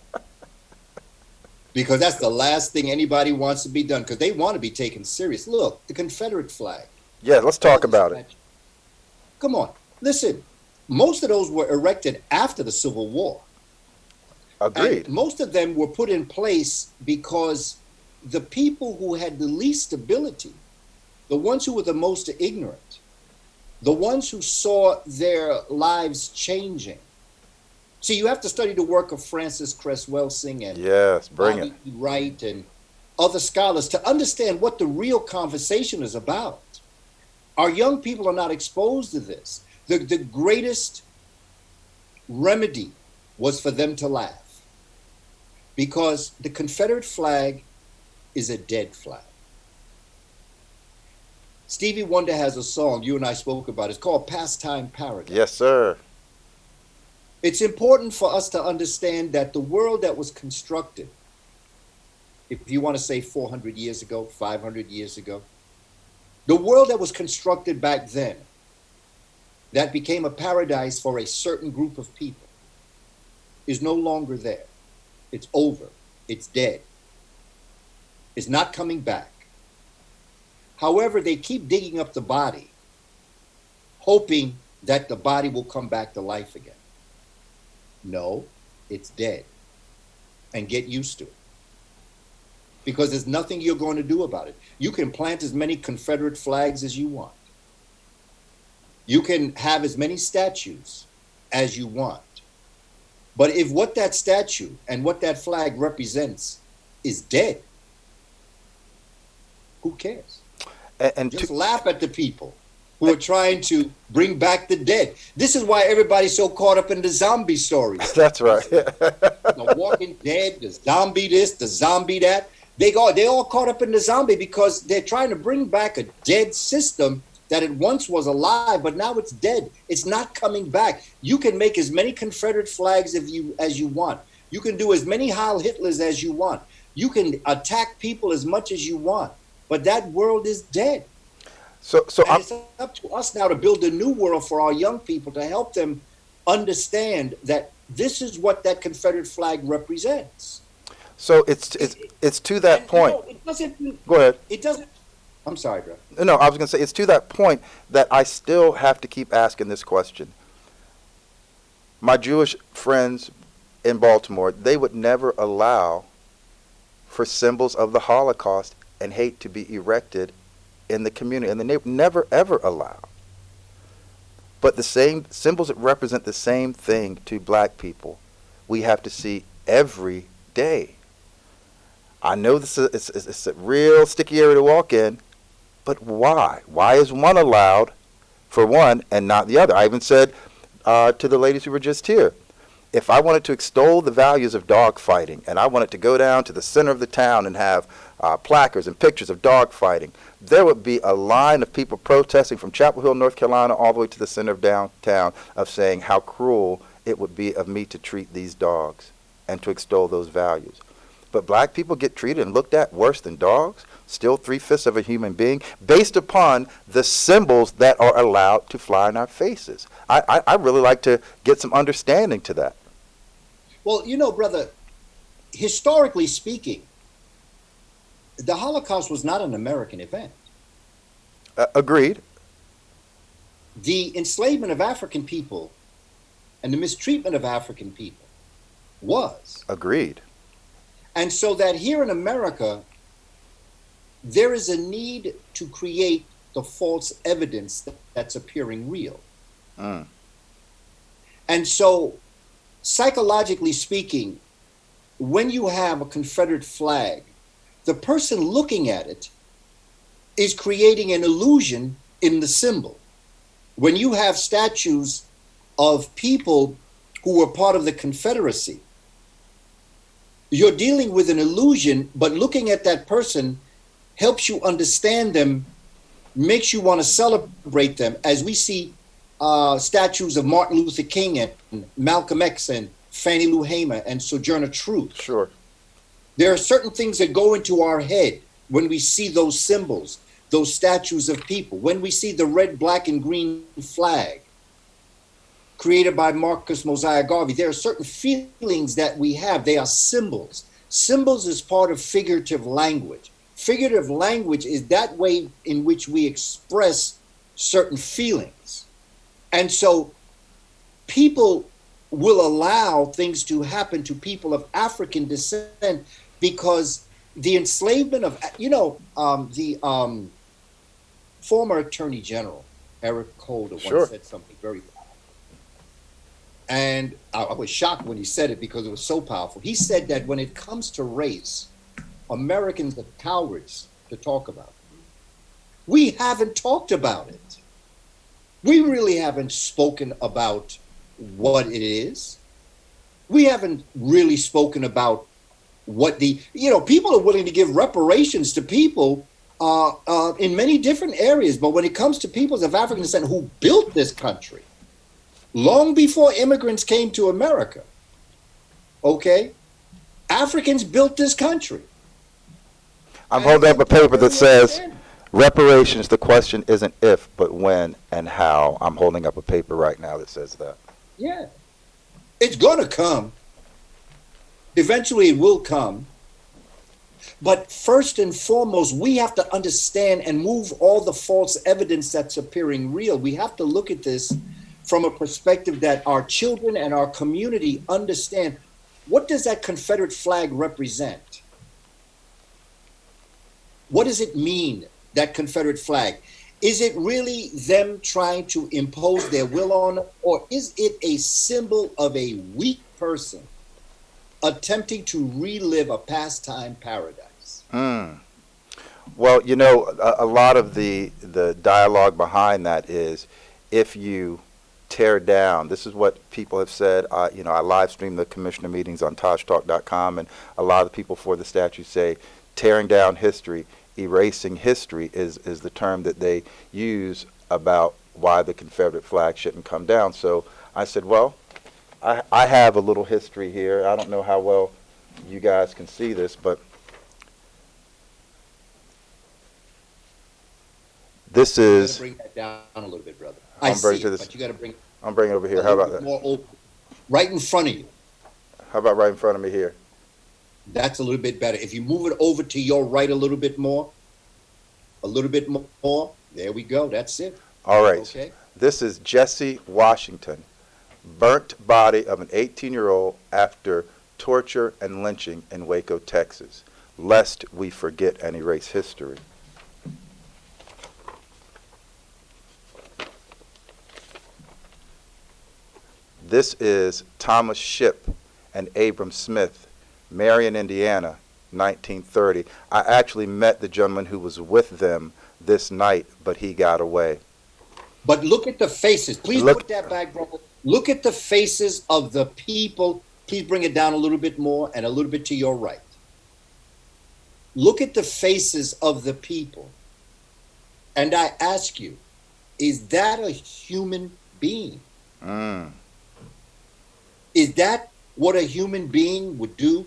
S8: Because that's the last thing anybody wants to be done, because they want to be taken serious. Look, the Confederate flag.
S2: Yeah, let's talk about it.
S8: Come on, listen, most of those were erected after the Civil War.
S2: Agreed.
S8: And most of them were put in place because the people who had the least ability, the ones who were the most ignorant, the ones who saw their lives changing. See, you have to study the work of Francis Cress Welsing and Bobby Wright and other scholars to understand what the real conversation is about. Our young people are not exposed to this. The greatest remedy was for them to laugh, because the Confederate flag is a dead flag. Stevie Wonder has a song you and I spoke about. It's called Pastime Paradise.
S2: Yes, sir.
S8: It's important for us to understand that the world that was constructed, if you want to say 400 years ago, 500 years ago, the world that was constructed back then, that became a paradise for a certain group of people, is no longer there. It's over. It's dead. It's not coming back. However, they keep digging up the body, hoping that the body will come back to life again. No, it's dead. And get used to it. Because there's nothing you're going to do about it. You can plant as many Confederate flags as you want. You can have as many statues as you want. But if what that statue and what that flag represents is dead, who cares?
S2: And
S8: just laugh at the people who are trying to bring back the dead. This is why everybody's so caught up in the zombie stories.
S2: That's right.
S8: The Walking Dead, the zombie this, the zombie that. They all caught up in the zombie because they're trying to bring back a dead system that it once was alive, but now it's dead. It's not coming back. You can make as many Confederate flags as you want. You can do as many Heil Hitlers as you want. You can attack people as much as you want, but that world is dead. So it's up to us now to build a new world for our young people, to help them understand that this is what that Confederate flag represents.
S2: So it's to that point.
S8: You know, it doesn't.
S2: Go ahead.
S8: It doesn't. I'm sorry, bro.
S2: No, I was going to say it's to that point that I still have to keep asking this question. My Jewish friends in Baltimore, they would never allow for symbols of the Holocaust and hate to be erected in the community, and they would never ever allow. But the same symbols that represent the same thing to black people, we have to see every day. I know this is it's a real sticky area to walk in, but why? Why is one allowed for one and not the other? I even said to the ladies who were just here, if I wanted to extol the values of dog fighting and I wanted to go down to the center of the town and have placards and pictures of dog fighting, there would be a line of people protesting from Chapel Hill, North Carolina, all the way to the center of downtown, of saying how cruel it would be of me to treat these dogs and to extol those values. But black people get treated and looked at worse than dogs, still 3/5 of a human being, based upon the symbols that are allowed to fly in our faces. I really like to get some understanding to that.
S8: Well, you know, brother, historically speaking, the Holocaust was not an American event.
S2: Agreed.
S8: The enslavement of African people and the mistreatment of African people was.
S2: Agreed.
S8: And so that here in America, there is a need to create the false evidence that's appearing real. And so, psychologically speaking, when you have a Confederate flag, the person looking at it is creating an illusion in the symbol. When you have statues of people who were part of the Confederacy, you're dealing with an illusion, but looking at that person helps you understand them, makes you want to celebrate them, as we see statues of Martin Luther King and Malcolm X and Fannie Lou Hamer and Sojourner Truth.
S2: Sure.
S8: There are certain things that go into our head when we see those symbols, those statues of people, when we see the red, black, and green flag created by Marcus Mosiah Garvey. There are certain feelings that we have. They are symbols. Symbols is part of figurative language. Figurative language is that way in which we express certain feelings. And so people will allow things to happen to people of African descent because the enslavement of, the former Attorney General, Eric Holder, once said something very powerful. And I was shocked when he said it because it was so powerful. He said that when it comes to race, Americans are cowards to talk about it. We haven't talked about it. We really haven't spoken about what it is. We haven't really spoken about what people are willing to give reparations to people in many different areas. But when it comes to peoples of African descent who built this country, long before immigrants came to America, okay, Africans built this country.
S2: I'm holding up a paper that says, reparations, the question isn't if, but when and how. I'm holding up a paper right now that says that.
S8: Yeah. It's going to come. Eventually it will come. But first and foremost, we have to understand and move all the false evidence that's appearing real. We have to look at this from a perspective that our children and our community understand. What does that Confederate flag represent? What does it mean, that Confederate flag? Is it really them trying to impose their will on, or is it a symbol of a weak person attempting to relive a pastime paradise?
S2: Well, you know, a lot of the dialogue behind that is, if you tear down, this is what people have said. You know, I live stream the commissioner meetings on TaJtalk.com, and a lot of the people for the statute say tearing down history, erasing history is the term that they use about why the Confederate flag shouldn't come down. So I said, well, I have a little history here. I don't know how well you guys can see this, but this is.
S8: Bring that down a little bit, brother.
S2: I'm
S8: I see
S2: bringing
S8: it,
S2: this.
S8: but you got to bring.
S2: I'm bringing it over here. How about that?
S8: More open, right in front of you.
S2: How about right in front of me here?
S8: That's a little bit better. If you move it over to your right a little bit more, there we go. That's it.
S2: All right.
S8: Okay.
S2: This is Jesse Washington, burnt body of an 18-year-old after torture and lynching in Waco, Texas, lest we forget and erase history. This is Thomas Shipp and Abram Smith, Marion, Indiana, 1930. I actually met the gentleman who was with them this night, but he got away.
S8: But look at the faces. Please put that back, brother. Look at the faces of the people. Please bring it down a little bit more and a little bit to your right. Look at the faces of the people. And I ask you, is that a human being? Is that what a human being would do?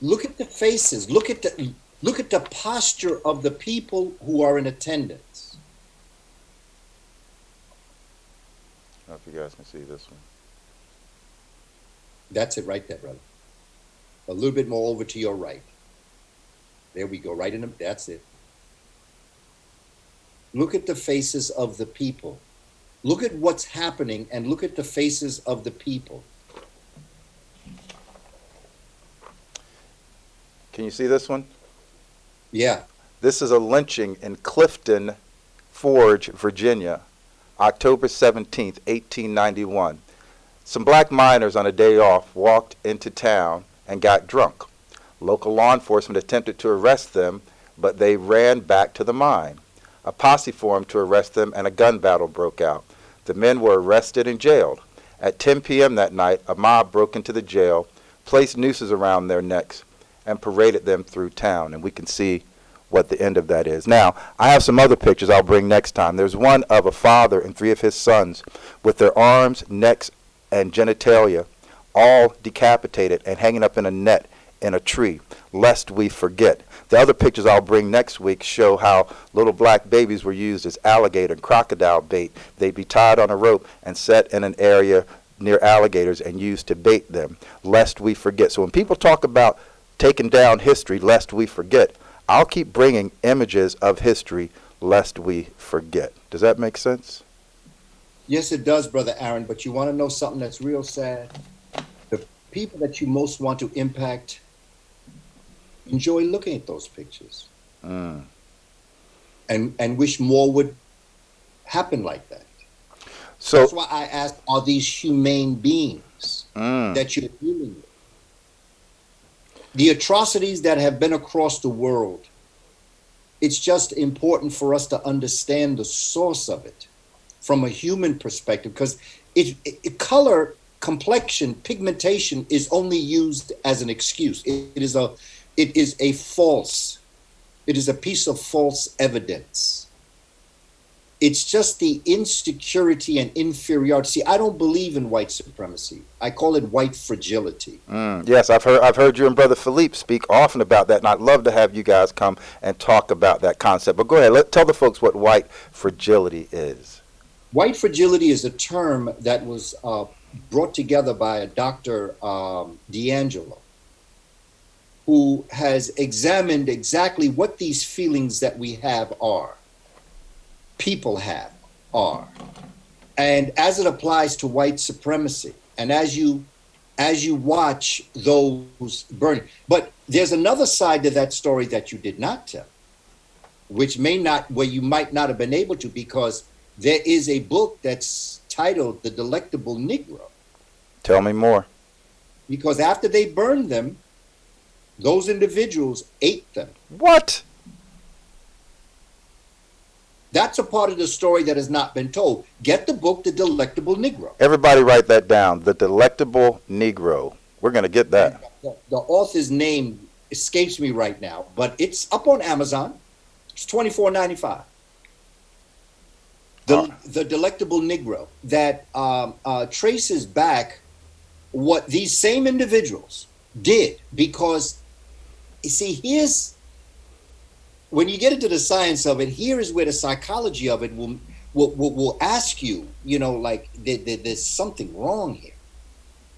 S8: Look at the faces. Look at the posture of the people who are in attendance.
S2: I don't know if you guys can see this one.
S8: That's it right there, brother. A little bit more over to your right. There we go, right in them. That's it. Look at the faces of the people. Look at what's happening and look at the faces of the people.
S2: Can you see this one?
S8: Yeah.
S2: This is a lynching in Clifton Forge, Virginia, October 17th, 1891. Some black miners on a day off walked into town and got drunk. Local law enforcement attempted to arrest them, but they ran back to the mine. A posse formed to arrest them and a gun battle broke out. The men were arrested and jailed. At 10 p.m. that night, a mob broke into the jail, placed nooses around their necks, and paraded them through town. And we can see what the end of that is. Now, I have some other pictures I'll bring next time. There's one of a father and 3 of his sons with their arms, necks, and genitalia all decapitated and hanging up in a net in a tree, lest we forget. The other pictures I'll bring next week show how little black babies were used as alligator and crocodile bait. They'd be tied on a rope and set in an area near alligators and used to bait them, lest we forget. So when people talk about taking down history, lest we forget, I'll keep bringing images of history, lest we forget. Does that make sense?
S8: Yes, it does, Brother Aaron, but you want to know something that's real sad? The people that you most want to impact enjoy looking at those pictures and wish more would happen like that. So that's why I asked, are these humane beings that you're dealing with? The atrocities that have been across the world, it's just important for us to understand the source of it from a human perspective, because color, complexion, pigmentation is only used as an excuse. It is a piece of false evidence. It's just the insecurity and inferiority. See, I don't believe in white supremacy. I call it white fragility.
S2: Yes, I've heard you and Brother Philippe speak often about that, and I'd love to have you guys come and talk about that concept. But go ahead, tell the folks what white fragility is.
S8: White fragility is a term that was brought together by a Dr. D'Angelo, who has examined exactly what these feelings that we have are. People are, and as it applies to white supremacy, and as you watch those burning. But there's another side to that story that you did not tell, where you might not have been able to, because there is a book that's titled The Delectable Negro.
S2: Tell me more.
S8: Because after they burned them, those individuals ate them.
S2: What?
S8: That's a part of the story that has not been told. Get the book, The Delectable Negro.
S2: Everybody write that down. The Delectable Negro. We're going to get that.
S8: The author's name escapes me right now, but it's up on Amazon. It's $24.95. The Delectable Negro, that traces back what these same individuals did. Because, you see, when you get into the science of it, here is where the psychology of it will ask you, like there's something wrong here.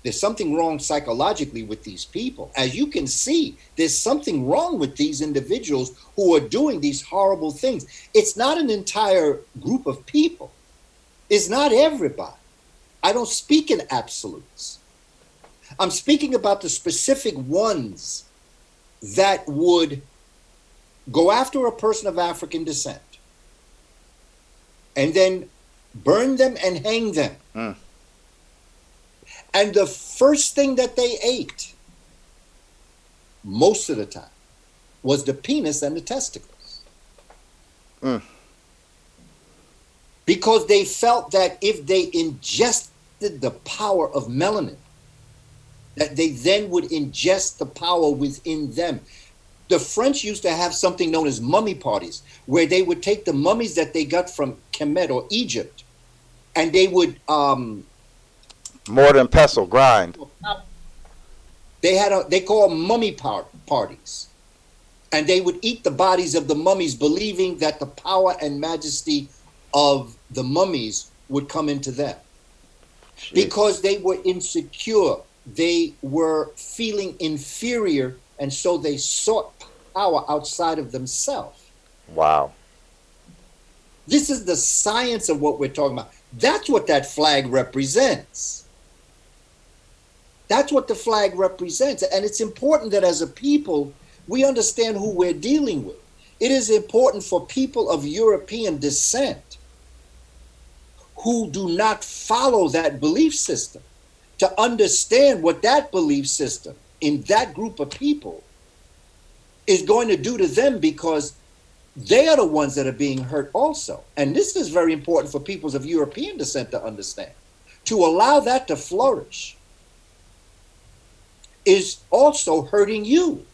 S8: There's something wrong psychologically with these people. As you can see, there's something wrong with these individuals who are doing these horrible things. It's not an entire group of people. It's not everybody. I don't speak in absolutes. I'm speaking about the specific ones that would go after a person of African descent and then burn them and hang them. And the first thing that they ate, most of the time, was the penis and the testicles. Because they felt that if they ingested the power of melanin, that they then would ingest the power within them. The French used to have something known as mummy parties, where they would take the mummies that they got from Kemet or Egypt, and they would
S2: mortar and pestle, grind.
S8: They call them mummy parties, and they would eat the bodies of the mummies, believing that the power and majesty of the mummies would come into them. Jeez. Because they were insecure, they were feeling inferior, and so they sought power outside of themselves.
S2: Wow.
S8: This is the science of what we're talking about. That's what that flag represents. That's what the flag represents. And it's important that as a people, we understand who we're dealing with. It is important for people of European descent who do not follow that belief system to understand what that belief system in that group of people is going to do to them, because they are the ones that are being hurt also. And this is very important for peoples of European descent to understand. To allow that to flourish is also hurting you.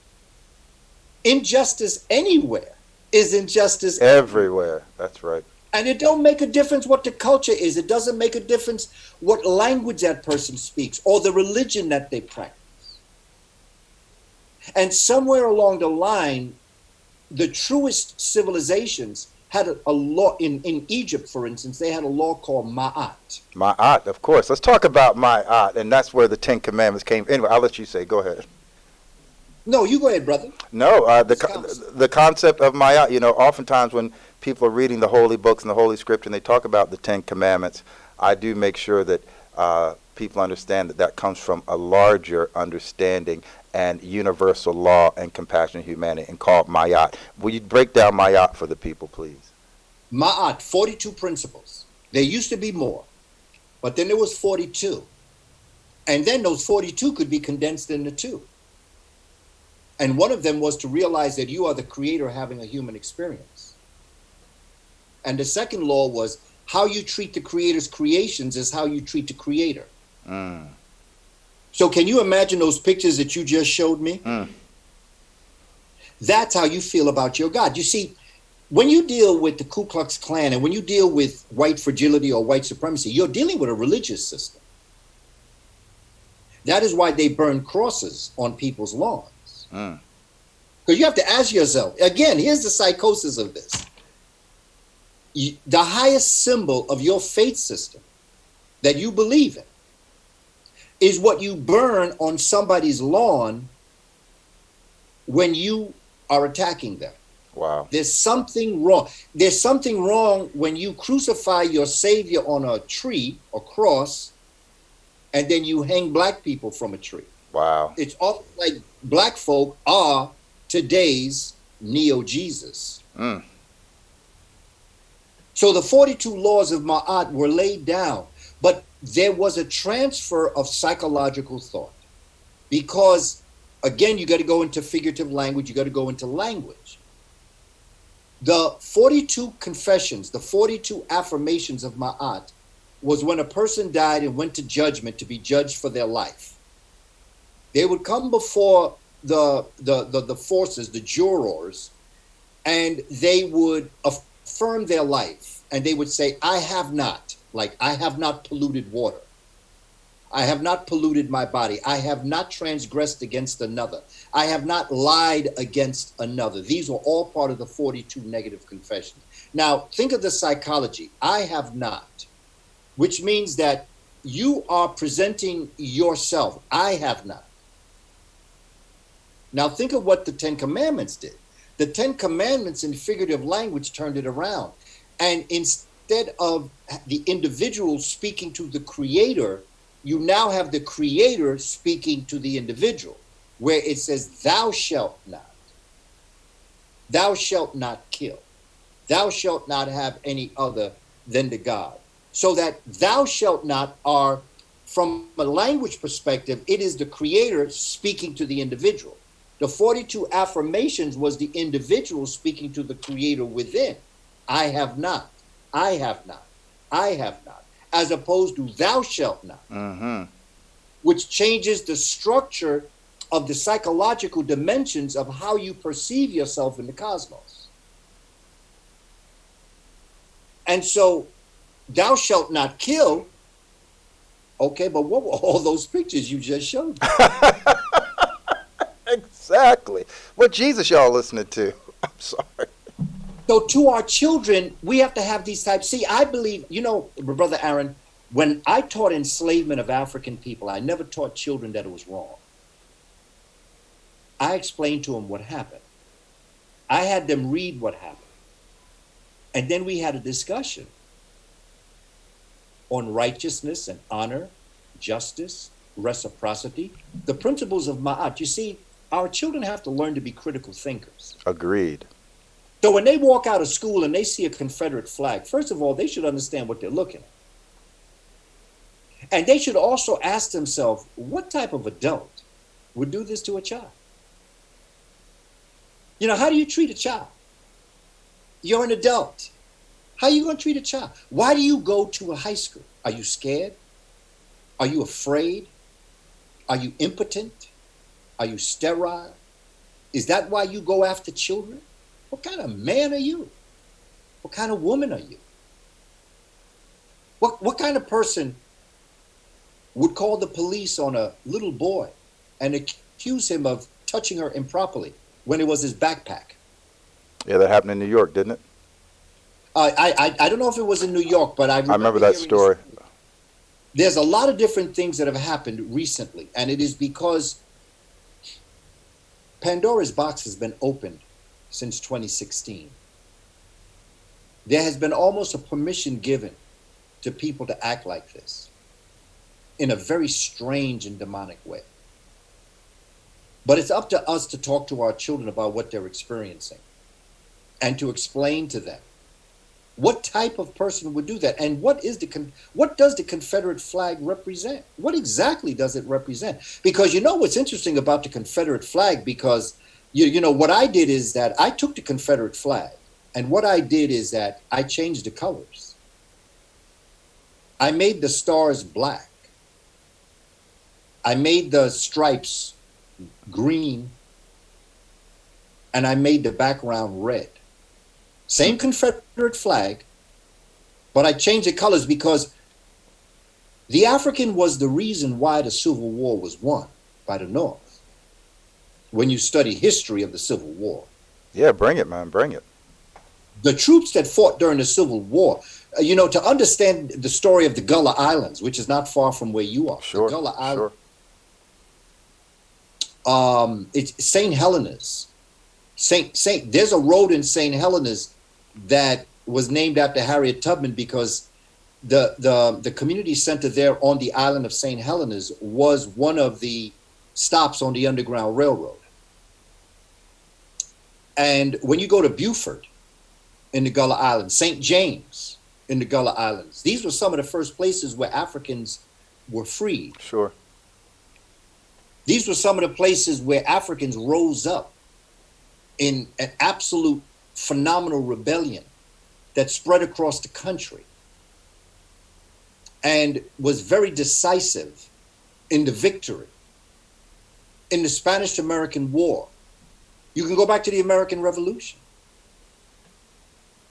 S8: Injustice anywhere is injustice
S2: everywhere. That's right.
S8: And it don't make a difference what the culture is. It doesn't make a difference what language that person speaks or the religion that they practice. And somewhere along the line, the truest civilizations had a law. In Egypt, for instance, they had a law called Ma'at.
S2: Ma'at, of course. Let's talk about Ma'at, and that's where the Ten Commandments came. Anyway, I'll let you say. Go ahead.
S8: No, you go ahead, brother.
S2: No, the concept of Ma'at, oftentimes when people are reading the holy books and the holy scripture and they talk about the Ten Commandments, I do make sure that people understand that comes from a larger understanding and universal law and compassion and humanity, and called Ma'at. Will you break down Ma'at for the people, please?
S8: Ma'at, 42 principles. There used to be more, but then there was 42. And then those 42 could be condensed into 2. And one of them was to realize that you are the creator having a human experience. And the second law was how you treat the creator's creations is how you treat the creator. So can you imagine those pictures that you just showed me? That's how you feel about your God. You see, when you deal with the Ku Klux Klan and when you deal with white fragility or white supremacy, you're dealing with a religious system. That is why they burn crosses on people's lawns. Because you have to ask yourself, again, here's the psychosis of this. The highest symbol of your faith system that you believe in is what you burn on somebody's lawn when you are attacking them.
S2: Wow.
S8: There's something wrong. There's something wrong when you crucify your Savior on a tree or cross, and then you hang black people from a tree.
S2: Wow.
S8: It's almost like black folk are today's neo-Jesus. So the 42 laws of Ma'at were laid down, but there was a transfer of psychological thought. Because, again, you got to go into figurative language, you got to go into language. The 42 confessions, the 42 affirmations of Ma'at was when a person died and went to judgment to be judged for their life. They would come before the forces, the jurors, and they would affirm their life. And they would say, I have not polluted water. I have not polluted my body. I have not transgressed against another. I have not lied against another. These were all part of the 42 negative confessions. Now, think of the psychology. I have not, which means that you are presenting yourself. I have not. Now, think of what the Ten Commandments did. The Ten Commandments in figurative language turned it around. And instead of the individual speaking to the Creator, you now have the Creator speaking to the individual, where it says, thou shalt not kill, thou shalt not have any other than the God. So that thou shalt not are, from a language perspective, it is the Creator speaking to the individual. The 42 affirmations was the individual speaking to the Creator within. I have not, I have not, I have not, as opposed to thou shalt not, which changes the structure of the psychological dimensions of how you perceive yourself in the cosmos. And so, thou shalt not kill, okay, but what were all those pictures you just showed me?
S2: Exactly. What Jesus y'all listening to? I'm sorry.
S8: So to our children, we have to have these types. See, I believe, Brother Aaron, when I taught enslavement of African people, I never taught children that it was wrong. I explained to them what happened. I had them read what happened. And then we had a discussion on righteousness and honor, justice, reciprocity, the principles of Ma'at. You see, our children have to learn to be critical thinkers.
S2: Agreed.
S8: So when they walk out of school and they see a Confederate flag, first of all, they should understand what they're looking at. And they should also ask themselves, what type of adult would do this to a child? How do you treat a child? You're an adult. How are you going to treat a child? Why do you go to a high school? Are you scared? Are you afraid? Are you impotent? Are you sterile? Is that why you go after children? What kind of man are you? What kind of woman are you? What kind of person would call the police on a little boy and accuse him of touching her improperly when it was his backpack?
S2: Yeah, that happened in New York, didn't it?
S8: I don't know if it was in New York, but I
S2: remember that story.
S8: There's a lot of different things that have happened recently, and it is because Pandora's box has been opened since 2016. There has been almost a permission given to people to act like this in a very strange and demonic way. But it's up to us to talk to our children about what they're experiencing and to explain to them what type of person would do that, and what does the Confederate flag represent? What exactly does it represent? Because what's interesting about the Confederate flag, because what I did is that I took the Confederate flag, and what I did is that I changed the colors. I made the stars black. I made the stripes green, and I made the background red. Same Confederate flag, but I changed the colors because the African was the reason why the Civil War was won by the North. When you study history of the Civil War.
S2: Yeah, bring it, man, bring it.
S8: The troops that fought during the Civil War, to understand the story of the Gullah Islands, which is not far from where you are.
S2: Sure,
S8: the Gullah
S2: sure.
S8: Islands. It's St. Helena's. There's a road in St. Helena's that was named after Harriet Tubman because the community center there on the island of St. Helena's was one of the stops on the Underground Railroad. And when you go to Beaufort in the Gullah Islands, St. James in the Gullah Islands, these were some of the first places where Africans were freed.
S2: Sure.
S8: These were some of the places where Africans rose up in an absolute phenomenal rebellion that spread across the country and was very decisive in the victory. In the Spanish-American War, you can go back to the American Revolution.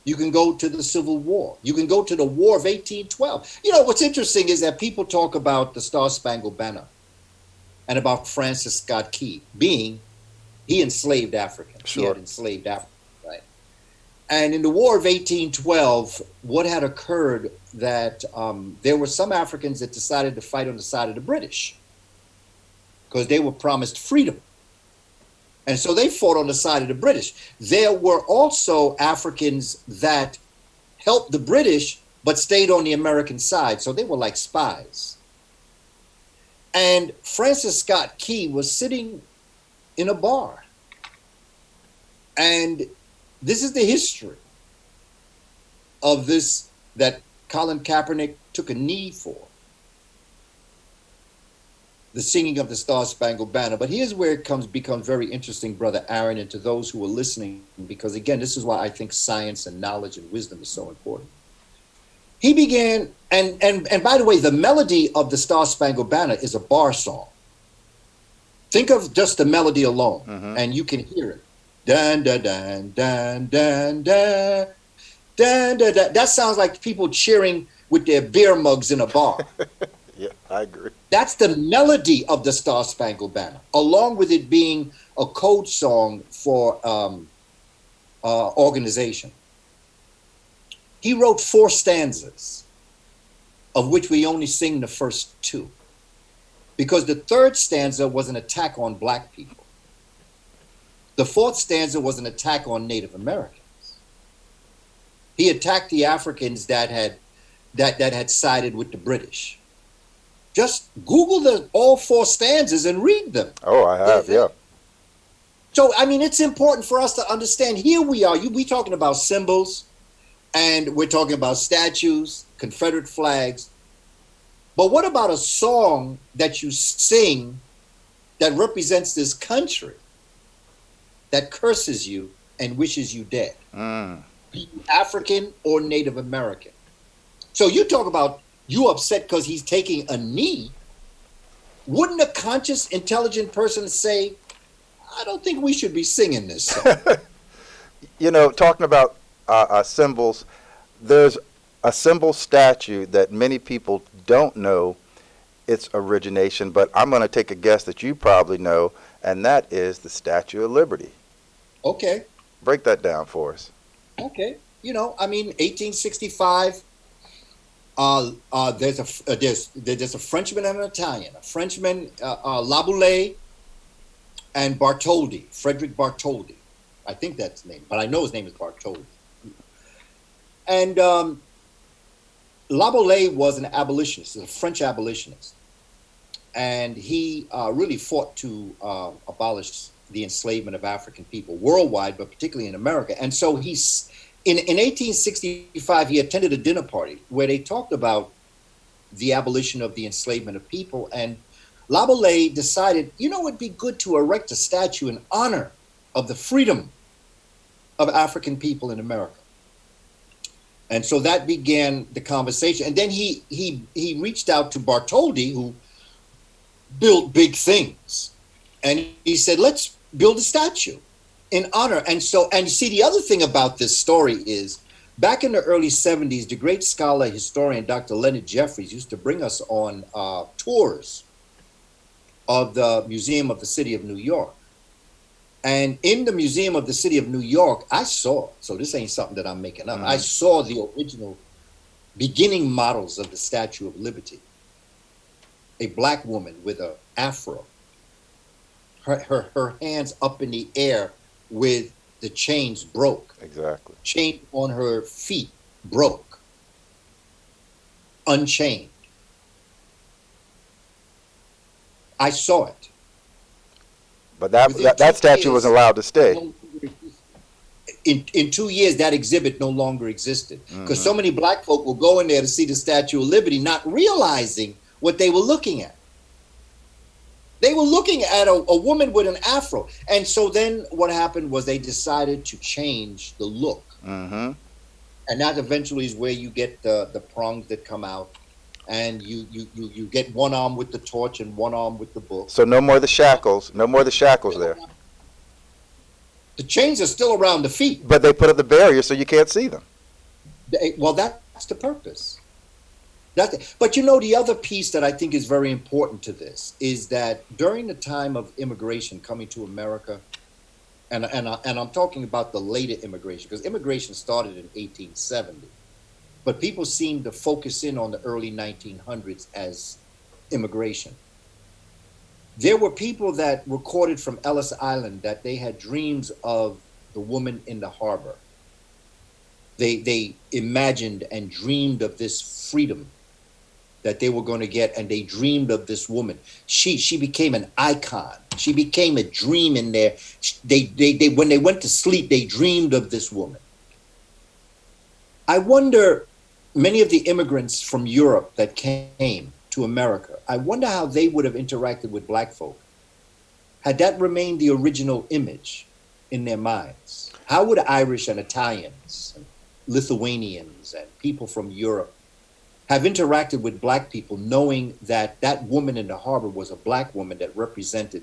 S8: You can go to the Civil War. You can go to the War of 1812. What's interesting is that people talk about the Star-Spangled Banner and about Francis Scott Key he enslaved Africans.
S2: Sure.
S8: He had enslaved Africans, right? And in the War of 1812, what had occurred that there were some Africans that decided to fight on the side of the British because they were promised freedom. And so they fought on the side of the British. There were also Africans that helped the British, but stayed on the American side. So they were like spies. And Francis Scott Key was sitting in a bar. And this is the history of this that Colin Kaepernick took a knee for. The singing of the Star-Spangled Banner. But here's where it becomes very interesting, Brother Aaron, and to those who are listening, because again, this is why I think science and knowledge and wisdom is so important. He began, and by the way, the melody of the Star-Spangled Banner is a bar song. Think of just the melody alone, and you can hear it. Dun, dun, dun, dun, dun, dun, dun, dun, dun. That sounds like people cheering with their beer mugs in a bar.
S2: Yeah, I agree.
S8: That's the melody of the Star-Spangled Banner, along with it being a code song for organization. He wrote 4 stanzas, of which we only sing the first 2, because the 3rd stanza was an attack on Black people. The 4th stanza was an attack on Native Americans. He attacked the Africans that had sided with the British. Just Google all 4 stanzas and read them.
S2: Oh, I have, yeah.
S8: So, it's important for us to understand, here we are, we talking about symbols, and we're talking about statues, Confederate flags. But what about a song that you sing that represents this country that curses you and wishes you dead? Be you African or Native American. So you talk about you upset because he's taking a knee. Wouldn't a conscious, intelligent person say, I don't think we should be singing this song?
S2: Talking about symbols, there's a symbol statue that many people don't know its origination, but I'm going to take a guess that you probably know, and that is the Statue of Liberty.
S8: Okay.
S2: Break that down for us.
S8: Okay. 1865, there's a Frenchman and an Italian. A Frenchman, Laboulaye, and Bartholdi, Frederick Bartholdi. I think that's his name, but I know his name is Bartholdi. And Laboulaye was an abolitionist, a French abolitionist. And he really fought to abolish the enslavement of African people worldwide, but particularly in America. And so in 1865, he attended a dinner party where they talked about the abolition of the enslavement of people. And Laboulaye decided, it'd be good to erect a statue in honor of the freedom of African people in America. And so that began the conversation. And then he reached out to Bartholdi, who built big things. And he said, let's build a statue in honor. And so, and see, the other thing about this story is back in the early 70s, the great scholar, historian, Dr. Leonard Jeffries used to bring us on tours of the Museum of the City of New York. And in the Museum of the City of New York, I saw, so this ain't something that I'm making up, I saw the original beginning models of the Statue of Liberty. A black woman with an afro, her hands up in the air with the chains broke.
S2: Exactly.
S8: Chain on her feet broke. Unchained. I saw it.
S2: But that statue wasn't allowed to stay.
S8: In 2 years, that exhibit no longer existed because so many black folk will go in there to see the Statue of Liberty, not realizing what they were looking at. They were looking at a woman with an afro. And so then what happened was they decided to change the look.
S2: Mm-hmm.
S8: And that eventually is where you get the prongs that come out. And you get one arm with the torch and one arm with the book.
S2: So no more the shackles. No more the shackles there.
S8: The chains are still around the feet.
S2: But they put up the barrier so you can't see them.
S8: Well, that's the purpose. But you know, the other piece that I think is very important to this is that during the time of immigration coming to America, and I'm talking about the later immigration, because immigration started in 1870, but people seem to focus in on the early 1900s as immigration. There were people that recorded from Ellis Island that they had dreams of the woman in the harbor. They imagined and dreamed of this freedom that they were going to get, and they dreamed of this woman. She became an icon. She became a dream in there. They when they went to sleep, they dreamed of this woman. I wonder, many of the immigrants from Europe that came to America, I wonder how they would have interacted with black folk had that remained the original image in their minds. How would Irish and Italians, and Lithuanians, and people from Europe have interacted with black people, knowing that that woman in the harbor was a black woman that represented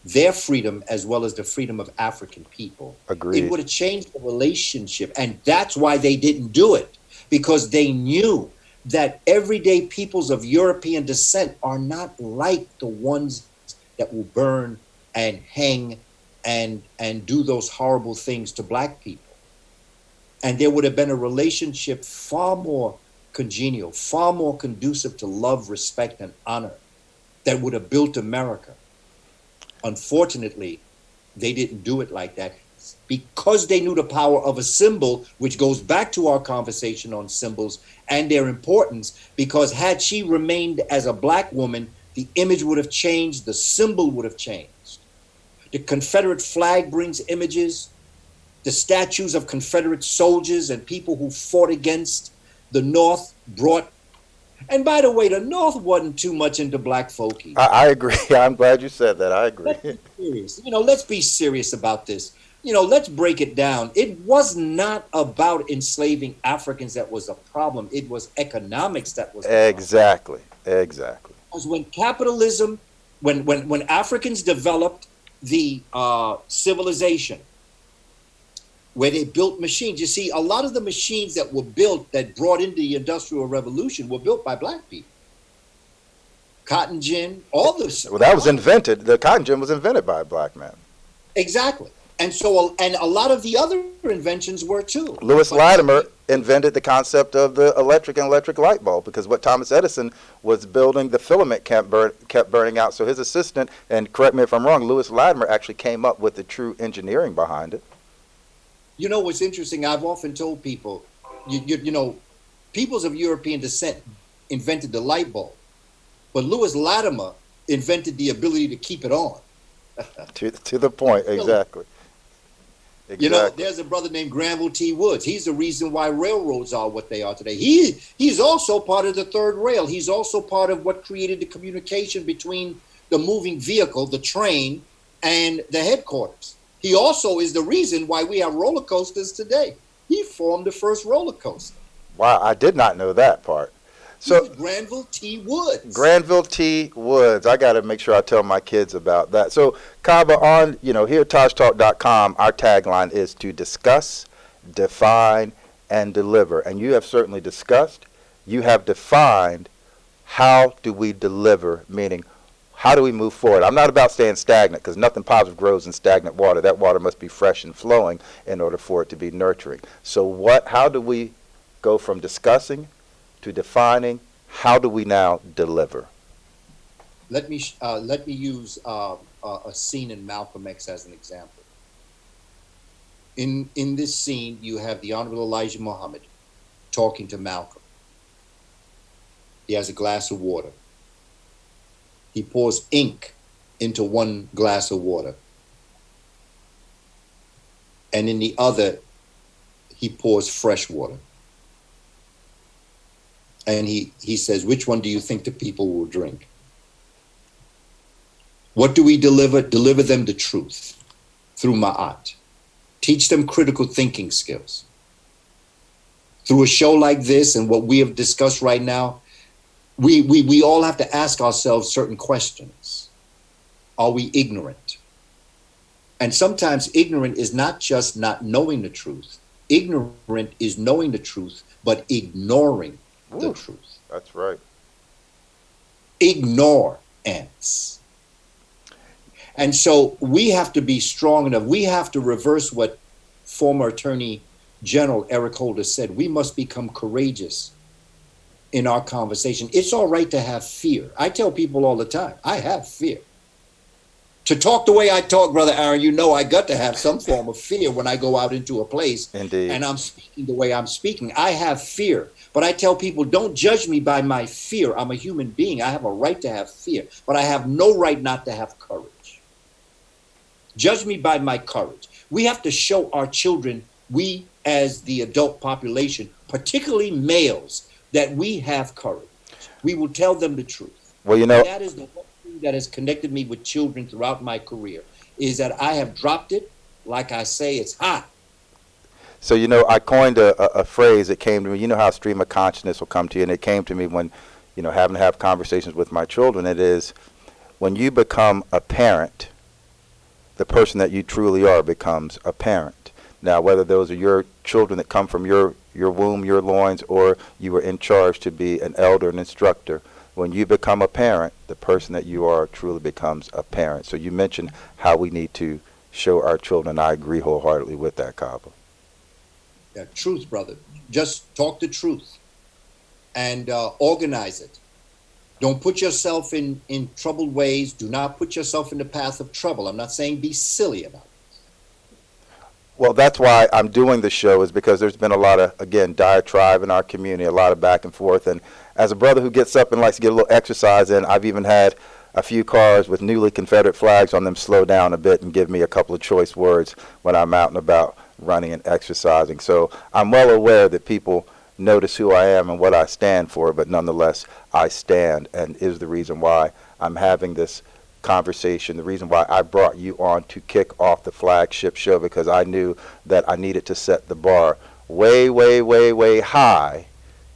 S8: their freedom as well as the freedom of African people?
S2: Agreed.
S8: It would have changed the relationship. And that's why they didn't do it, because they knew that everyday peoples of European descent are not like the ones that will burn and hang and do those horrible things to black people. And there would have been a relationship far more congenial, far more conducive to love, respect, and honor that would have built America. Unfortunately, they didn't do it like that because they knew the power of a symbol, which goes back to our conversation on symbols and their importance, because had she remained as a black woman, the image would have changed, the symbol would have changed. The Confederate flag brings images, the statues of Confederate soldiers and people who fought against the North brought, and by the way, the North wasn't too much into black folk either.
S2: I agree. I'm glad you said that. I agree.
S8: Let's be serious. Let's be serious about this. Let's break it down. It was not about enslaving Africans that was a problem. It was economics that was the problem.
S2: Exactly.
S8: Because when capitalism, when Africans developed the civilization, where they built machines. You see, a lot of the machines that were built that brought in the Industrial Revolution were built by black people. Cotton gin, all this.
S2: Well, that was invented. The cotton gin was invented by a black man.
S8: Exactly. And so, and a lot of the other inventions were too.
S2: Lewis Latimer invented the concept of the electric light bulb, because what Thomas Edison was building, the filament kept burning out. So his assistant, and correct me if I'm wrong, Lewis Latimer actually came up with the true engineering behind it.
S8: You know what's interesting? I've often told people, peoples of European descent invented the light bulb, but Lewis Latimer invented the ability to keep it on.
S2: to the point, exactly.
S8: There's a brother named Granville T. Woods. He's the reason why railroads are what they are today. He's also part of the third rail. He's also part of what created the communication between the moving vehicle, the train, and the headquarters. He also is the reason why we have roller coasters today. He formed the first roller coaster.
S2: Wow, I did not know that part. So
S8: Granville T. Woods.
S2: Granville T. Woods. I got to make sure I tell my kids about that. So Kaba, on here at TaJTalk.com, our tagline is to discuss, define, and deliver. And you have certainly discussed. You have defined. How do we deliver? Meaning, how do we move forward? I'm not about staying stagnant, because nothing positive grows in stagnant water. That water must be fresh and flowing in order for it to be nurturing. So how do we go from discussing to defining? How do we now deliver?
S8: Let me use a scene in Malcolm X as an example. In this scene, you have the Honorable Elijah Muhammad talking to Malcolm. He has a glass of water. He pours ink into one glass of water, and in the other, he pours fresh water. And he says, which one do you think the people will drink? What do we deliver? Deliver them the truth through Ma'at. Teach them critical thinking skills. Through a show like this and what we have discussed right now, we all have to ask ourselves certain questions. Are we ignorant? And sometimes ignorant is not just not knowing the truth. Ignorant is knowing the truth, but ignoring the truth.
S2: That's right.
S8: Ignore ants. And so we have to be strong enough. We have to reverse what former Attorney General Eric Holder said. We must become courageous in our conversation. It's all right to have fear. I tell people all the time, I have fear. To talk the way I talk, Brother Aaron, I got to have some form of fear when I go out into a place.
S2: Indeed.
S8: And I'm speaking the way I'm speaking. I have fear. But I tell people, don't judge me by my fear. I'm a human being. I have a right to have fear, but I have no right not to have courage. Judge me by my courage. We have to show our children, we as the adult population, particularly males, that we have courage. We will tell them the truth.
S2: Well,
S8: that is the one thing that has connected me with children throughout my career, is that I have dropped it. Like I say, it's hot.
S2: So, I coined a phrase that came to me. You know how stream of consciousness will come to you, and it came to me when, having to have conversations with my children. It is when you become a parent, the person that you truly are becomes a parent. Now, whether those are your children that come from your womb, your loins, or you were in charge to be an elder, an instructor, when you become a parent, the person that you are truly becomes a parent. So you mentioned how we need to show our children. I agree wholeheartedly with that, Kaba.
S8: Yeah, truth, brother. Just talk the truth and organize it. Don't put yourself in troubled ways. Do not put yourself in the path of trouble. I'm not saying be silly about it.
S2: Well, that's why I'm doing the show, is because there's been a lot of, again, diatribe in our community, a lot of back and forth. And as a brother who gets up and likes to get a little exercise in, I've even had a few cars with newly Confederate flags on them slow down a bit and give me a couple of choice words when I'm out and about running and exercising. So I'm well aware that people notice who I am and what I stand for, but nonetheless, I stand, and is the reason why I'm having this conversation, the reason why I brought you on to kick off the flagship show, because I knew that I needed to set the bar way, way, way, way high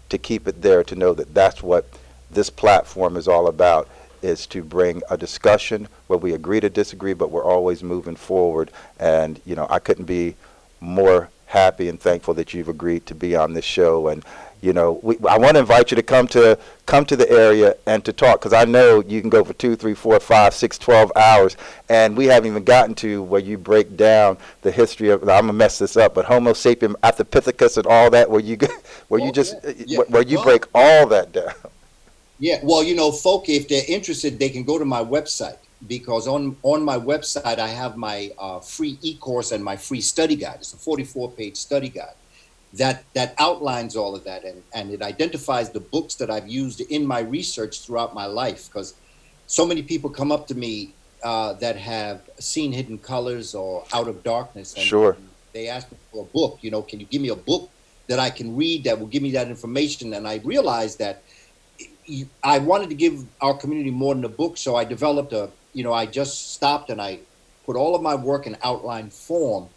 S2: to keep it there, to know that that's what this platform is all about, is to bring a discussion where we agree to disagree, but we're always moving forward. And, I couldn't be more happy and thankful that you've agreed to be on this show. And I want to invite you to come to the area and to talk, because I know you can go for 2, 3, 4, 5, 6, 12 hours, and we haven't even gotten to where you break down the history of, I'm gonna mess this up, but Homo sapien Ethipithecus and all that, where you break all that down.
S8: Yeah, well, folk, if they're interested, they can go to my website, because on my website I have my free e-course and my free study guide. It's a 44-page study guide that outlines all of that, and it identifies the books that I've used in my research throughout my life, because so many people come up to me that have seen Hidden Colors or Out of Darkness, and
S2: sure,
S8: they ask me for a book. Can you give me a book that I can read that will give me that information? And I realized that I wanted to give our community more than a book, so I developed I just stopped and I put all of my work in outline form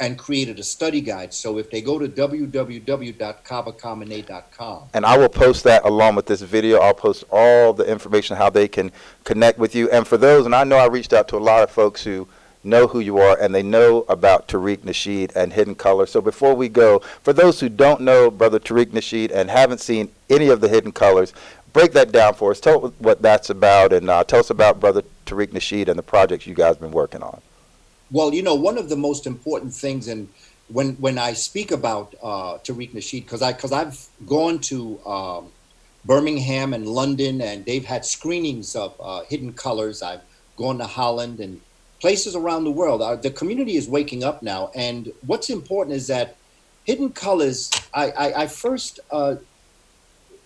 S8: and created a study guide. So if they go to www.kabakamene.com.
S2: And I will post that along with this video. I'll post all the information how they can connect with you. And for those, and I know I reached out to a lot of folks who know who you are and they know about Tariq Nasheed and Hidden Colors. So before we go, for those who don't know Brother Tariq Nasheed and haven't seen any of the Hidden Colors, break that down for us. Tell us what that's about, and tell us about Brother Tariq Nasheed and the projects you guys have been working on.
S8: Well, you know, one of the most important things, and when I speak about Tariq Nasheed, because I've gone to Birmingham and London, and they've had screenings of Hidden Colors. I've gone to Holland and places around the world. The community is waking up now, and what's important is that Hidden Colors. I first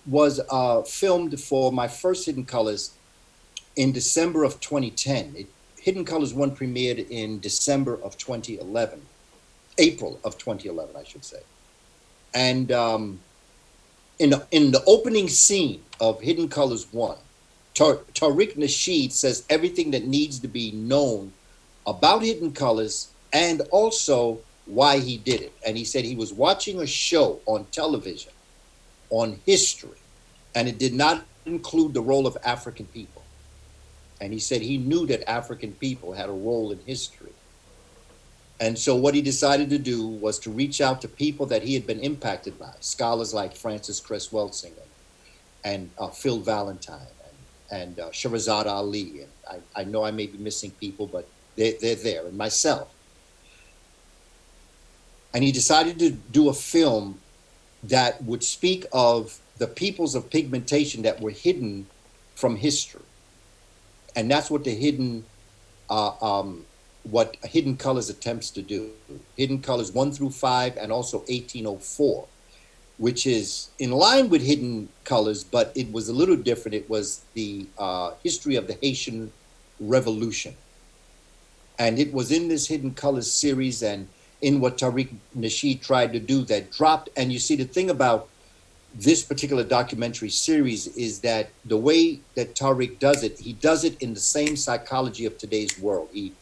S8: was filmed for my first Hidden Colors in December of 2010. Hidden Colors 1 premiered in December of 2011, April of 2011, I should say. And in the opening scene of Hidden Colors 1, Tariq Nasheed says everything that needs to be known about Hidden Colors and also why he did it. And he said he was watching a show on television on history, and it did not include the role of African people. And he said he knew that African people had a role in history. And so what he decided to do was to reach out to people that he had been impacted by, scholars like Francis Cresswell Singer and Phil Valentine and Shahrazad Ali. And I know I may be missing people, but they're there, and myself. And he decided to do a film that would speak of the peoples of pigmentation that were hidden from history. And that's what what Hidden Colors attempts to do. Hidden Colors 1 through 5 and also 1804, which is in line with Hidden Colors, but it was a little different. It was the history of the Haitian Revolution. And it was in this Hidden Colors series and in what Tariq Nasheed tried to do that dropped. And you see, the thing about this particular documentary series is that the way that Tariq does it, he does it in the same psychology of today's world. He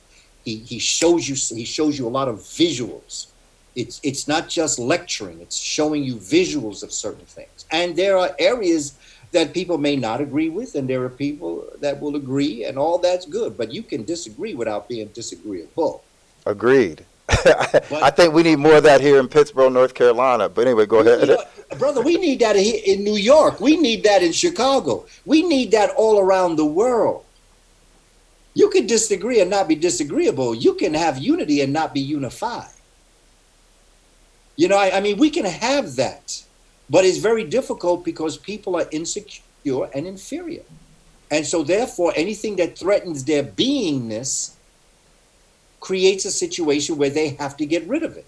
S8: shows you a lot of visuals. It's not just lecturing, it's showing you visuals of certain things. And there are areas that people may not agree with, and there are people that will agree, and all that's good. But you can disagree without being disagreeable.
S2: Agreed. I think we need more of that here in Pittsburgh, North Carolina. But anyway, go ahead.
S8: You know, brother, we need that in New York. We need that in Chicago. We need that all around the world. You can disagree and not be disagreeable. You can have unity and not be unified. You know, I mean, we can have that, but it's very difficult because people are insecure and inferior. And so therefore, anything that threatens their beingness creates a situation where they have to get rid of it.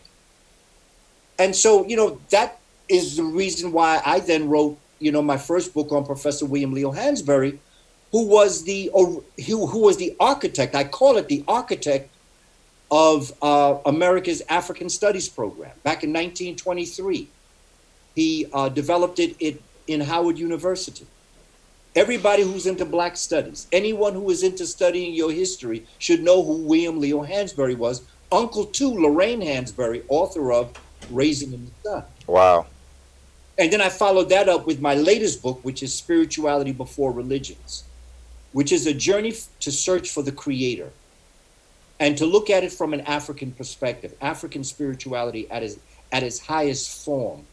S8: And so, you know, that is the reason why I then wrote, you know, my first book on Professor William Leo Hansberry, who was the architect, I call it the architect of America's African Studies program. Back in 1923, he developed it in Howard University. Everybody who's into Black studies, anyone who is into studying your history should know who William Leo Hansberry was, uncle to Lorraine Hansberry, author of Raising in the Sun.
S2: Wow.
S8: And then I followed that up with my latest book, which is Spirituality Before Religions, which is a journey to search for the Creator and to look at it from an African perspective, African spirituality at its highest form,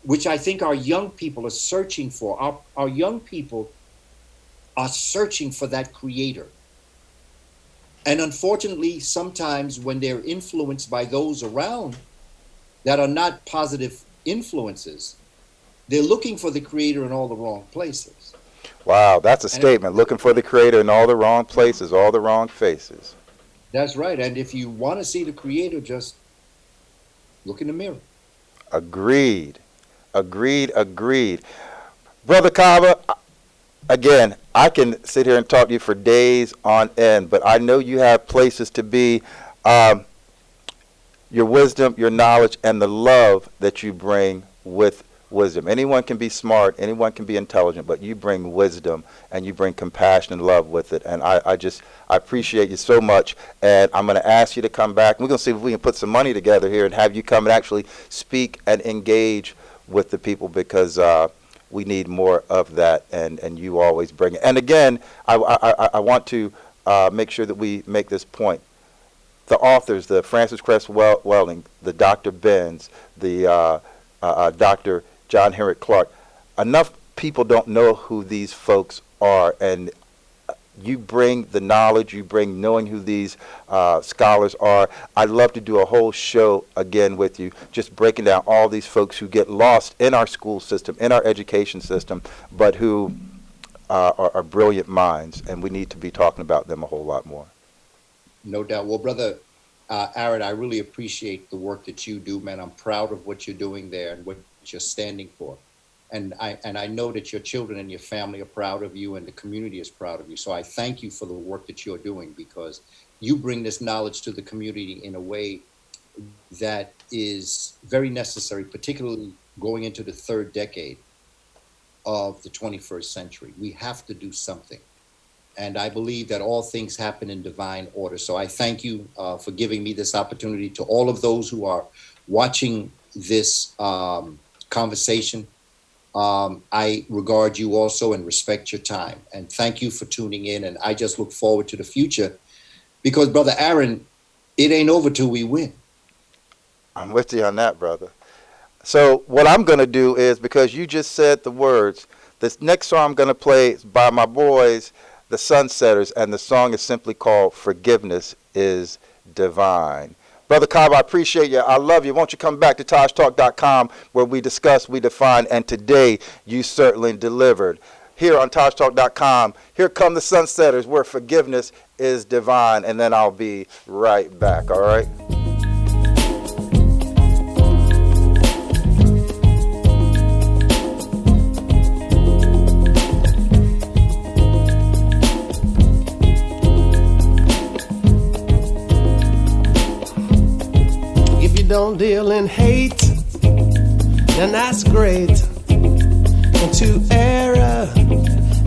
S8: which I think our young people are searching for. Our young people are searching for that Creator. And unfortunately, sometimes when they're influenced by those around that are not positive influences, they're looking for the Creator in all the wrong places.
S2: Wow, that's a statement. Looking for the Creator in all the wrong places, all the wrong faces.
S8: That's right. And if you want to see the Creator, just look in the mirror.
S2: Agreed. Brother Kaba, again, I can sit here and talk to you for days on end, but I know you have places to be. Your wisdom, your knowledge, and the love that you bring with wisdom. Anyone can be smart, anyone can be intelligent, but you bring wisdom and you bring compassion and love with it. And I appreciate you so much. And I'm going to ask you to come back. We're going to see if we can put some money together here and have you come and actually speak and engage with the people, because we need more of that, and you always bring it. And again, I want to make sure that we make this point. The authors, the Francis Cress Welling, the Dr. Benz, the Dr. John Henry Clark, enough people don't know who these folks are, and you bring the knowledge, you bring knowing who these scholars are. I'd love to do a whole show again with you, just breaking down all these folks who get lost in our school system, in our education system, but who are brilliant minds, and we need to be talking about them a whole lot more.
S8: No doubt. Well, Brother Aaron, I really appreciate the work that you do, man. I'm proud of what you're doing there and what you're standing for. And I know that your children and your family are proud of you, and the community is proud of you. So I thank you for the work that you're doing, because you bring this knowledge to the community in a way that is very necessary, particularly going into the third decade of the 21st century. We have to do something. And I believe that all things happen in divine order. So I thank you for giving me this opportunity. To all of those who are watching this conversation, I regard you also and respect your time. And thank you for tuning in. And I just look forward to the future, because, Brother Aaron, it ain't over till we win.
S2: I'm with you on that, brother. So what I'm going to do is, because you just said the words, this next song I'm going to play is by my boys, the Sunsetters, and the song is simply called Forgiveness is Divine. Brother Cobb, I appreciate you. I love you. Won't you come back to TaJTalk.com, where we discuss, we define, and today you certainly delivered. Here on TaJTalk.com, here come the Sunsetters, where forgiveness is divine, and then I'll be right back, all right?
S1: Don't deal in hate, then that's great. Into error,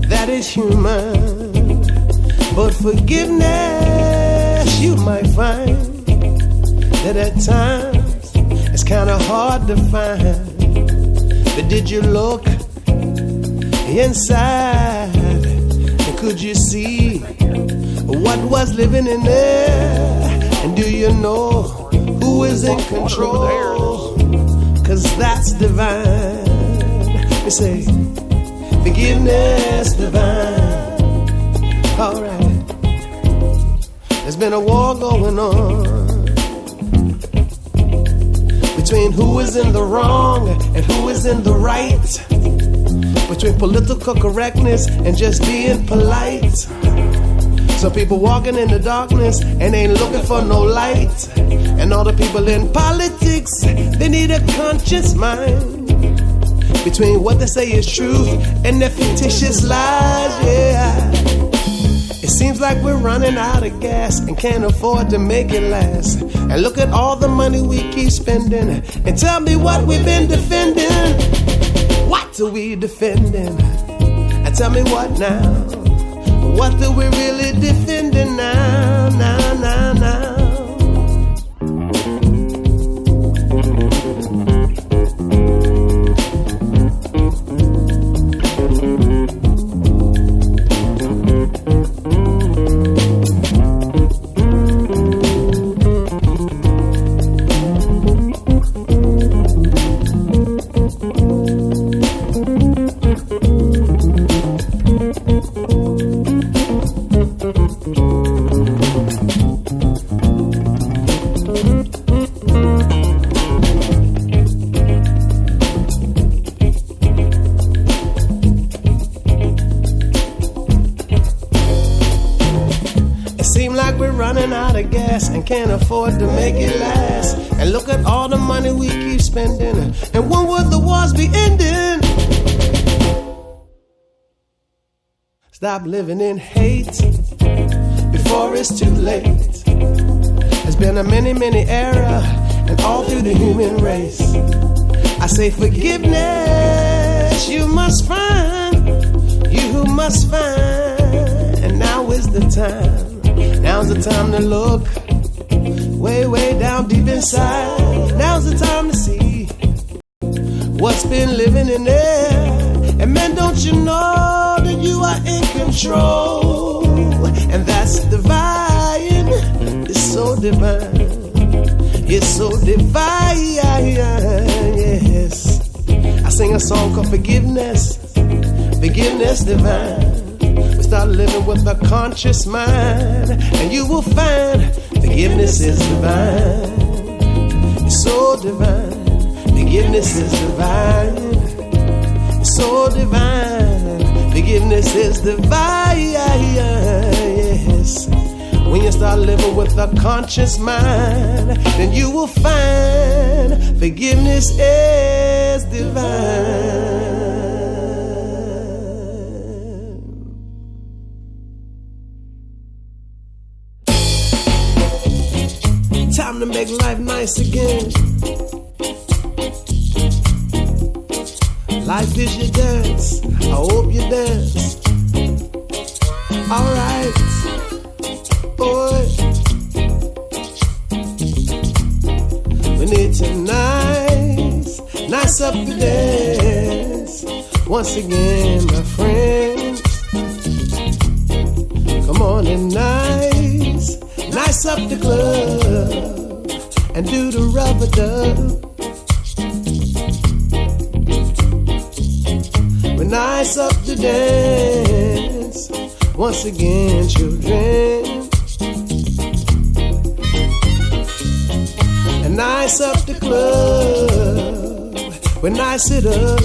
S1: that is human. But forgiveness, you might find that at times it's kind of hard to find. But did you look inside? And could you see what was living in there? And do you know who is in control? 'Cause that's divine. We say, forgiveness divine. Alright. There's been a war going on between who is in the wrong and who is in the right, between political correctness and just being polite. Some people walking in the darkness and ain't looking for no light. And all the people in politics, they need a conscious mind between what they say is truth and their fictitious lies, yeah. It seems like we're running out of gas and can't afford to make it last. And look at all the money we keep spending, and tell me what we've been defending. What are we defending? And tell me what now? What are we really defending now, now, now, now? And can't afford to make it last. And look at all the money we keep spending. And when will the wars be ending? Stop living in hate before it's too late. There's been a many era, and all through the human race. I say forgiveness you must find, you must find. And now is the time, now's the time to look way, way down deep inside. Now's the time to see what's been living in there. And man, don't you know that you are in control? And that's divine, it's so divine, it's so divine, yes. I sing a song called Forgiveness, Forgiveness Divine. We start living with a conscious mind, and you will find forgiveness is divine, it's so divine. Forgiveness is divine, it's so divine. Forgiveness is divine, yes. When you start living with a conscious mind, then you will find forgiveness is divine. Time to make life nice again. Life is your dance, I hope you dance. Alright, boy. We need to nice up the dance. Once again, my friends. Come on and nice up the club and do the rub-a-dub. Nice up the dance, once again, children. And nice up the club, we nice it up.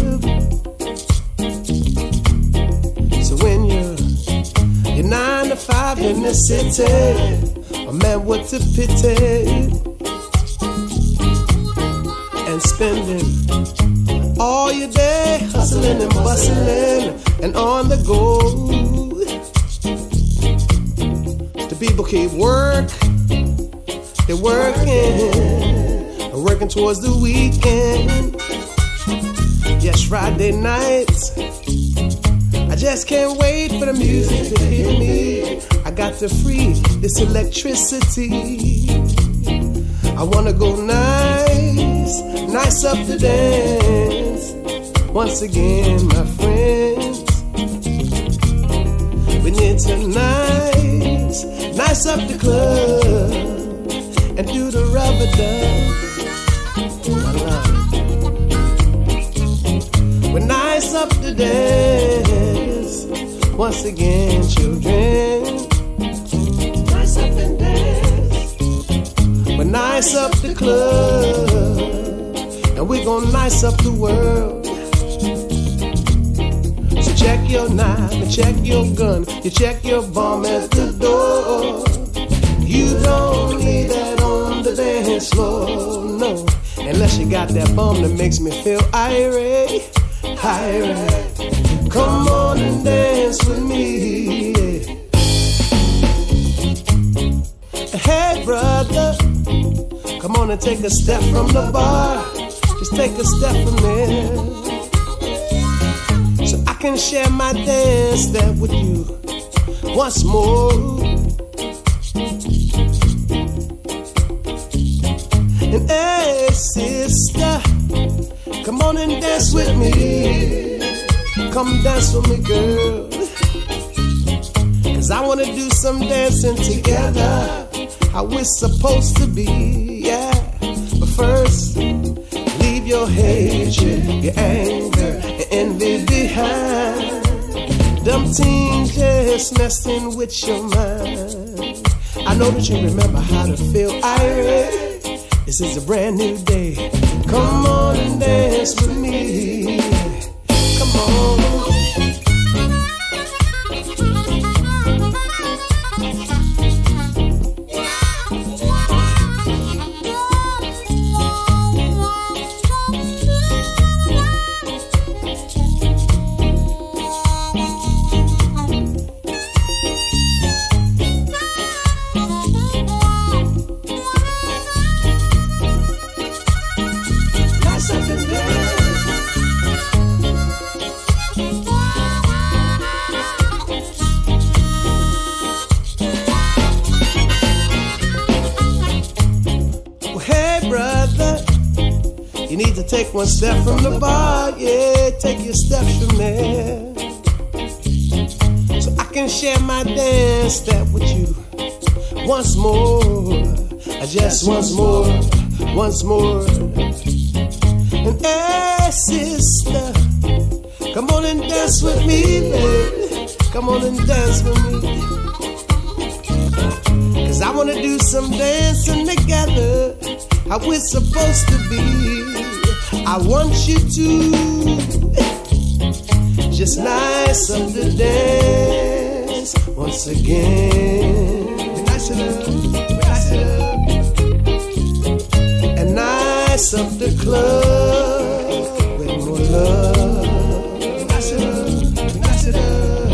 S1: So when you're 9 to 5 in the city, oh man, what a pity. And spending all your day hustling and bustling and on the go. The people keep they're working towards the weekend. Yes, Friday nights, I just can't wait for the music to hit me. I got to free this electricity. I wanna go nice up the dance. Once again, my friends, we need to nice up the club and do the rub-a-dub. We nice up the dance. Once again, children, nice up and dance. We nice up the club, and we gon' nice up the world. So check your knife and check your gun, you check your bomb at the door. You don't need that on the dance floor, no, unless you got that bomb that makes me feel irate. Come on and dance with me. Hey brother, come on and take a step from the bar. Just take a step from there, so I can share my dance step with you once more. And hey sister, come on and dance with me. Come dance with me, girl, 'cause I wanna do some dancing together, how we're supposed to be, yeah. But first, leave your hatred, your anger, your envy behind. Them things just messing with your mind. I know that you remember how to feel irate. This is a brand new day. Come on and dance with me. Come on. Nice up and dance. You need to take one step from the bar, yeah, take your steps from there. So I can share my dance step with you once more, just once more, once more. And hey, sister, come on and dance with me, baby. Come on and dance with me. 'Cause I wanna do some dancing together, how we're supposed to be. I want you to just nice up the dance once again. Nice it up, nice it up, and nice up the club with more love. Nice it up, nice it up,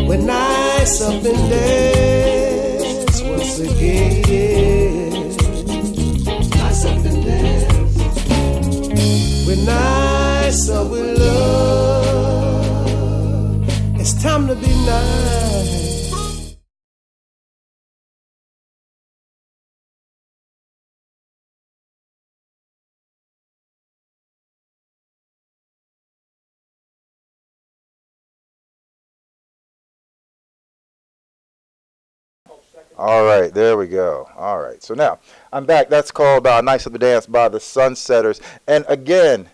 S1: we're nice up and dance once again. Nice up and dance. We're nice up with love. It's time to be nice.
S2: All right, there we go. All right, so now I'm back. That's called Nice of the Dance by the Sunsetters. And again,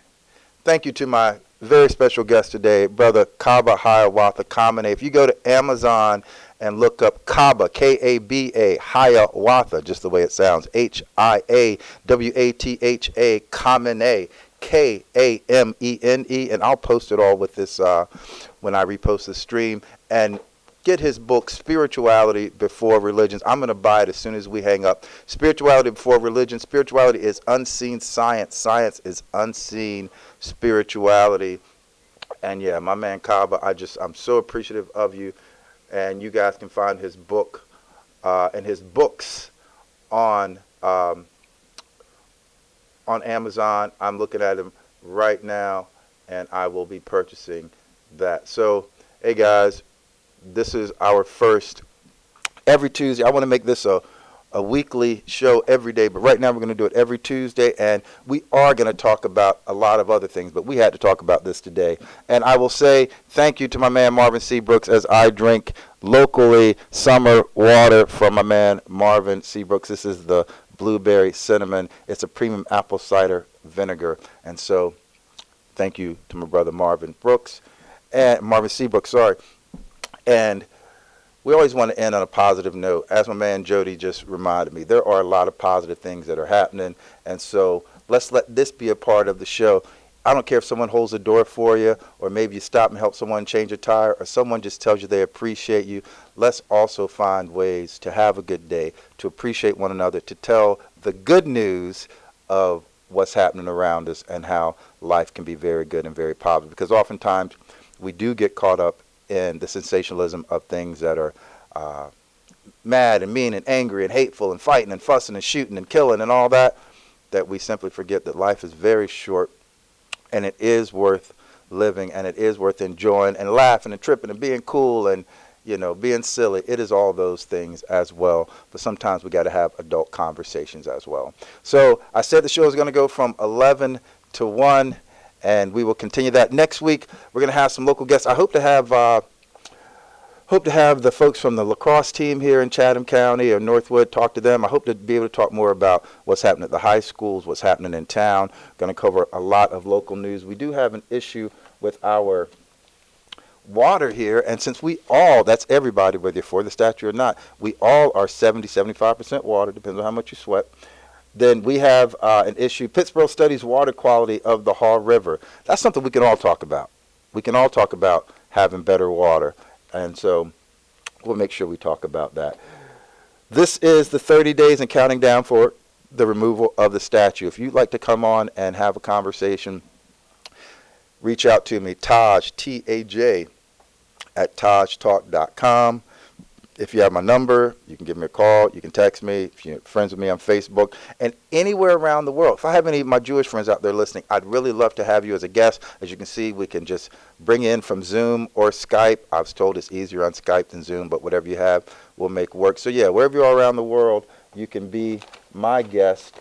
S2: thank you to my very special guest today, Brother Kaba Hiawatha Kamene. If you go to Amazon and look up Kaba, K-A-B-A, Hiawatha, just the way it sounds, Hiawatha, Kamene, Kamene, and I'll post it all with this when I repost the stream. And get his book, Spirituality Before Religions. I'm going to buy it as soon as we hang up. Spirituality Before Religion. Spirituality is unseen science. Science is unseen spirituality. And yeah, my man Kaba, I'm so appreciative of you. And you guys can find his book and his books on Amazon. I'm looking at them right now, and I will be purchasing that. So, hey guys, this is our first every Tuesday. I want to make this a weekly show every day, but right now we're going to do it every Tuesday, and we are going to talk about a lot of other things, but we had to talk about this today. And I will say thank you to my man Marvin Seabrooks as I drink locally summer water from my man Marvin Seabrooks. This is the blueberry cinnamon. It's a premium apple cider vinegar. And so thank you to my brother Marvin Seabrooks, sorry. And we always want to end on a positive note. As my man Jody just reminded me, there are a lot of positive things that are happening. And so let's let this be a part of the show. I don't care if someone holds the door for you, or maybe you stop and help someone change a tire, or someone just tells you they appreciate you. Let's also find ways to have a good day, to appreciate one another, to tell the good news of what's happening around us and how life can be very good and very positive. Because oftentimes we do get caught up in the sensationalism of things that are mad and mean and angry and hateful and fighting and fussing and shooting and killing and all that, that we simply forget that life is very short, and it is worth living, and it is worth enjoying and laughing and tripping and being cool and, you know, being silly. It is all those things as well, but sometimes we got to have adult conversations as well. So I said the show is going to go from 11 to 1. And we will continue that next week. We're going to have some local guests. I hope to have the folks from the lacrosse team here in Chatham County or Northwood, talk to them. I hope to be able to talk more about what's happening at the high schools, what's happening in town. Going to cover a lot of local news. We do have an issue with our water here, and since we all, that's everybody, whether you're for the statue or not, we all are 70-75% water, depends on how much you sweat. Then we have an issue. Pittsburgh studies water quality of the Haw River. That's something we can all talk about. We can all talk about having better water. And so we'll make sure we talk about that. This is the 30 days and counting down for the removal of the statue. If you'd like to come on and have a conversation, reach out to me, TaJ, T-A-J, at tajtalk.com. If you have my number, you can give me a call. You can text me. If you're friends with me on Facebook and anywhere around the world. If I have any of my Jewish friends out there listening, I'd really love to have you as a guest. As you can see, we can just bring in from Zoom or Skype. I was told it's easier on Skype than Zoom, but whatever you have, we'll make work. So yeah, wherever you are around the world, you can be my guest.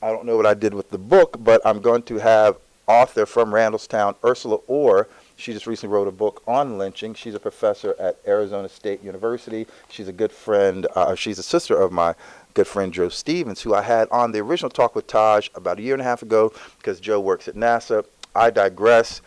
S2: I don't know what I did with the book, but I'm going to have author from Randallstown, Ursula Orr. She just recently wrote a book on lynching. She's a professor at Arizona State University. She's a good friend. She's a sister of my good friend Joe Stevens, who I had on the original Talk with TaJ about a year and a half ago because Joe works at NASA. I digress.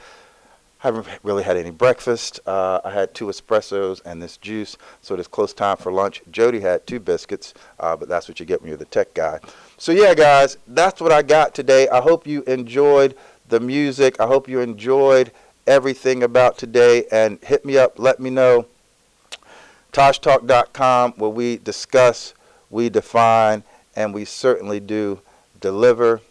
S2: Haven't really had any breakfast. I had 2 espressos and this juice, so it's close time for lunch. Jody had 2 biscuits, but that's what you get when you're the tech guy. So yeah, guys, that's what I got today. I hope you enjoyed the music. I hope you enjoyed everything about today, and hit me up, let me know. TaJTalk.com, where we discuss, we define, and we certainly do deliver.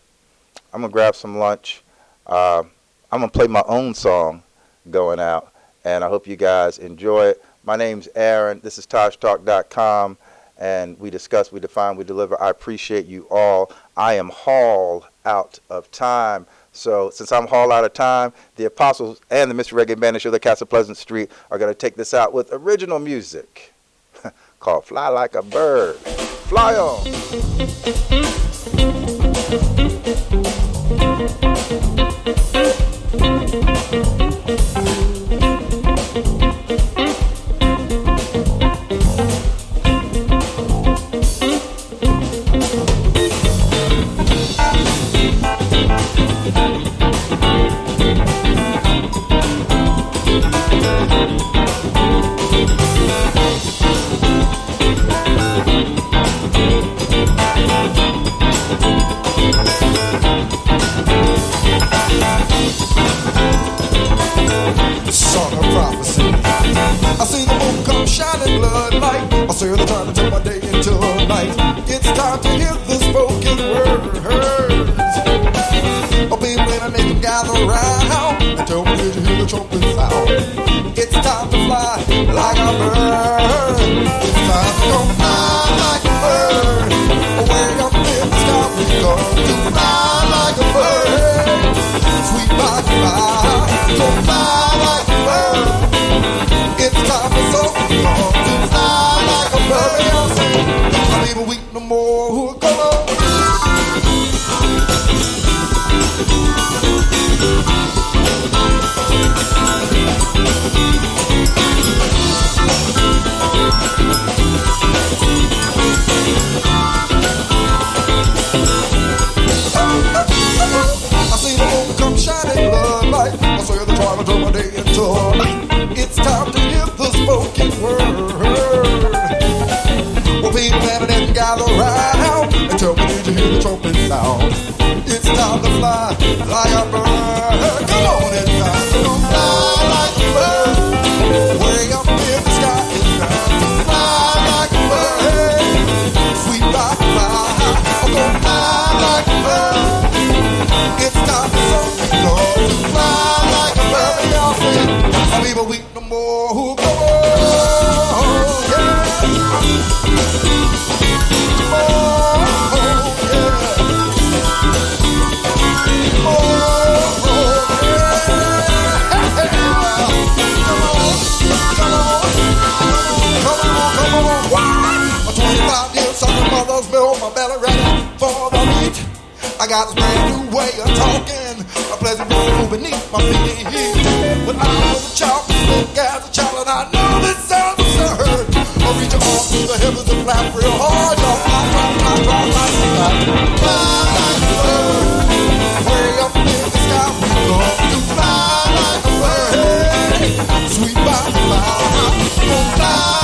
S2: I'm going to grab some lunch. I'm going to play my own song going out, and I hope you guys enjoy it. My name's Aaron. This is TaJTalk.com, and we discuss, we define, we deliver. I appreciate you all. I am hauled out of time. So since I'm hauled out of time, the Apostles and the Mr. Reggae Band and Show, the Castle Pleasant Street, are going to take this out with original music called Fly Like a Bird. Fly on.
S7: Song of prophecy. I see the moon come shining blood light. I see the time to turn my day into a night. It's time to hear the spoken words. Oh, people in a nation gather around and tell me, did you hear the trumpet sound? It's time to fly like a bird. It's time to go fly like a bird. Way up in the sky we go to fly like a bird. Sweet by fly, go fly like a bird. It's time for so long to fly like a bird. I need a week no more. Come on. I see the moon come shining blood light. I see the twilight turn my day into a night. It's time to hear the spoken word. Well, people gathered and gather round and tell me, did you hear the trumpet sound? It's time to fly like a bird. Come on, it's time to fly like a bird. Way up in the sky, it's time to fly like a bird. Sweet rock fly, I'm gonna fly like a bird. It's time for something to fly like a bird. Y'all say, I'll leave a week no more. Come on, yeah. I got this brand new way of talking, a pleasant room beneath my feet. When I was a child, slick as a child, and I know this sounds absurd. I'll reach your arms to the heavens and flap real hard. Y'all fly like a bird. Way up in the sky, we going to fly like a bird. Sweet by the fly, gonna fly.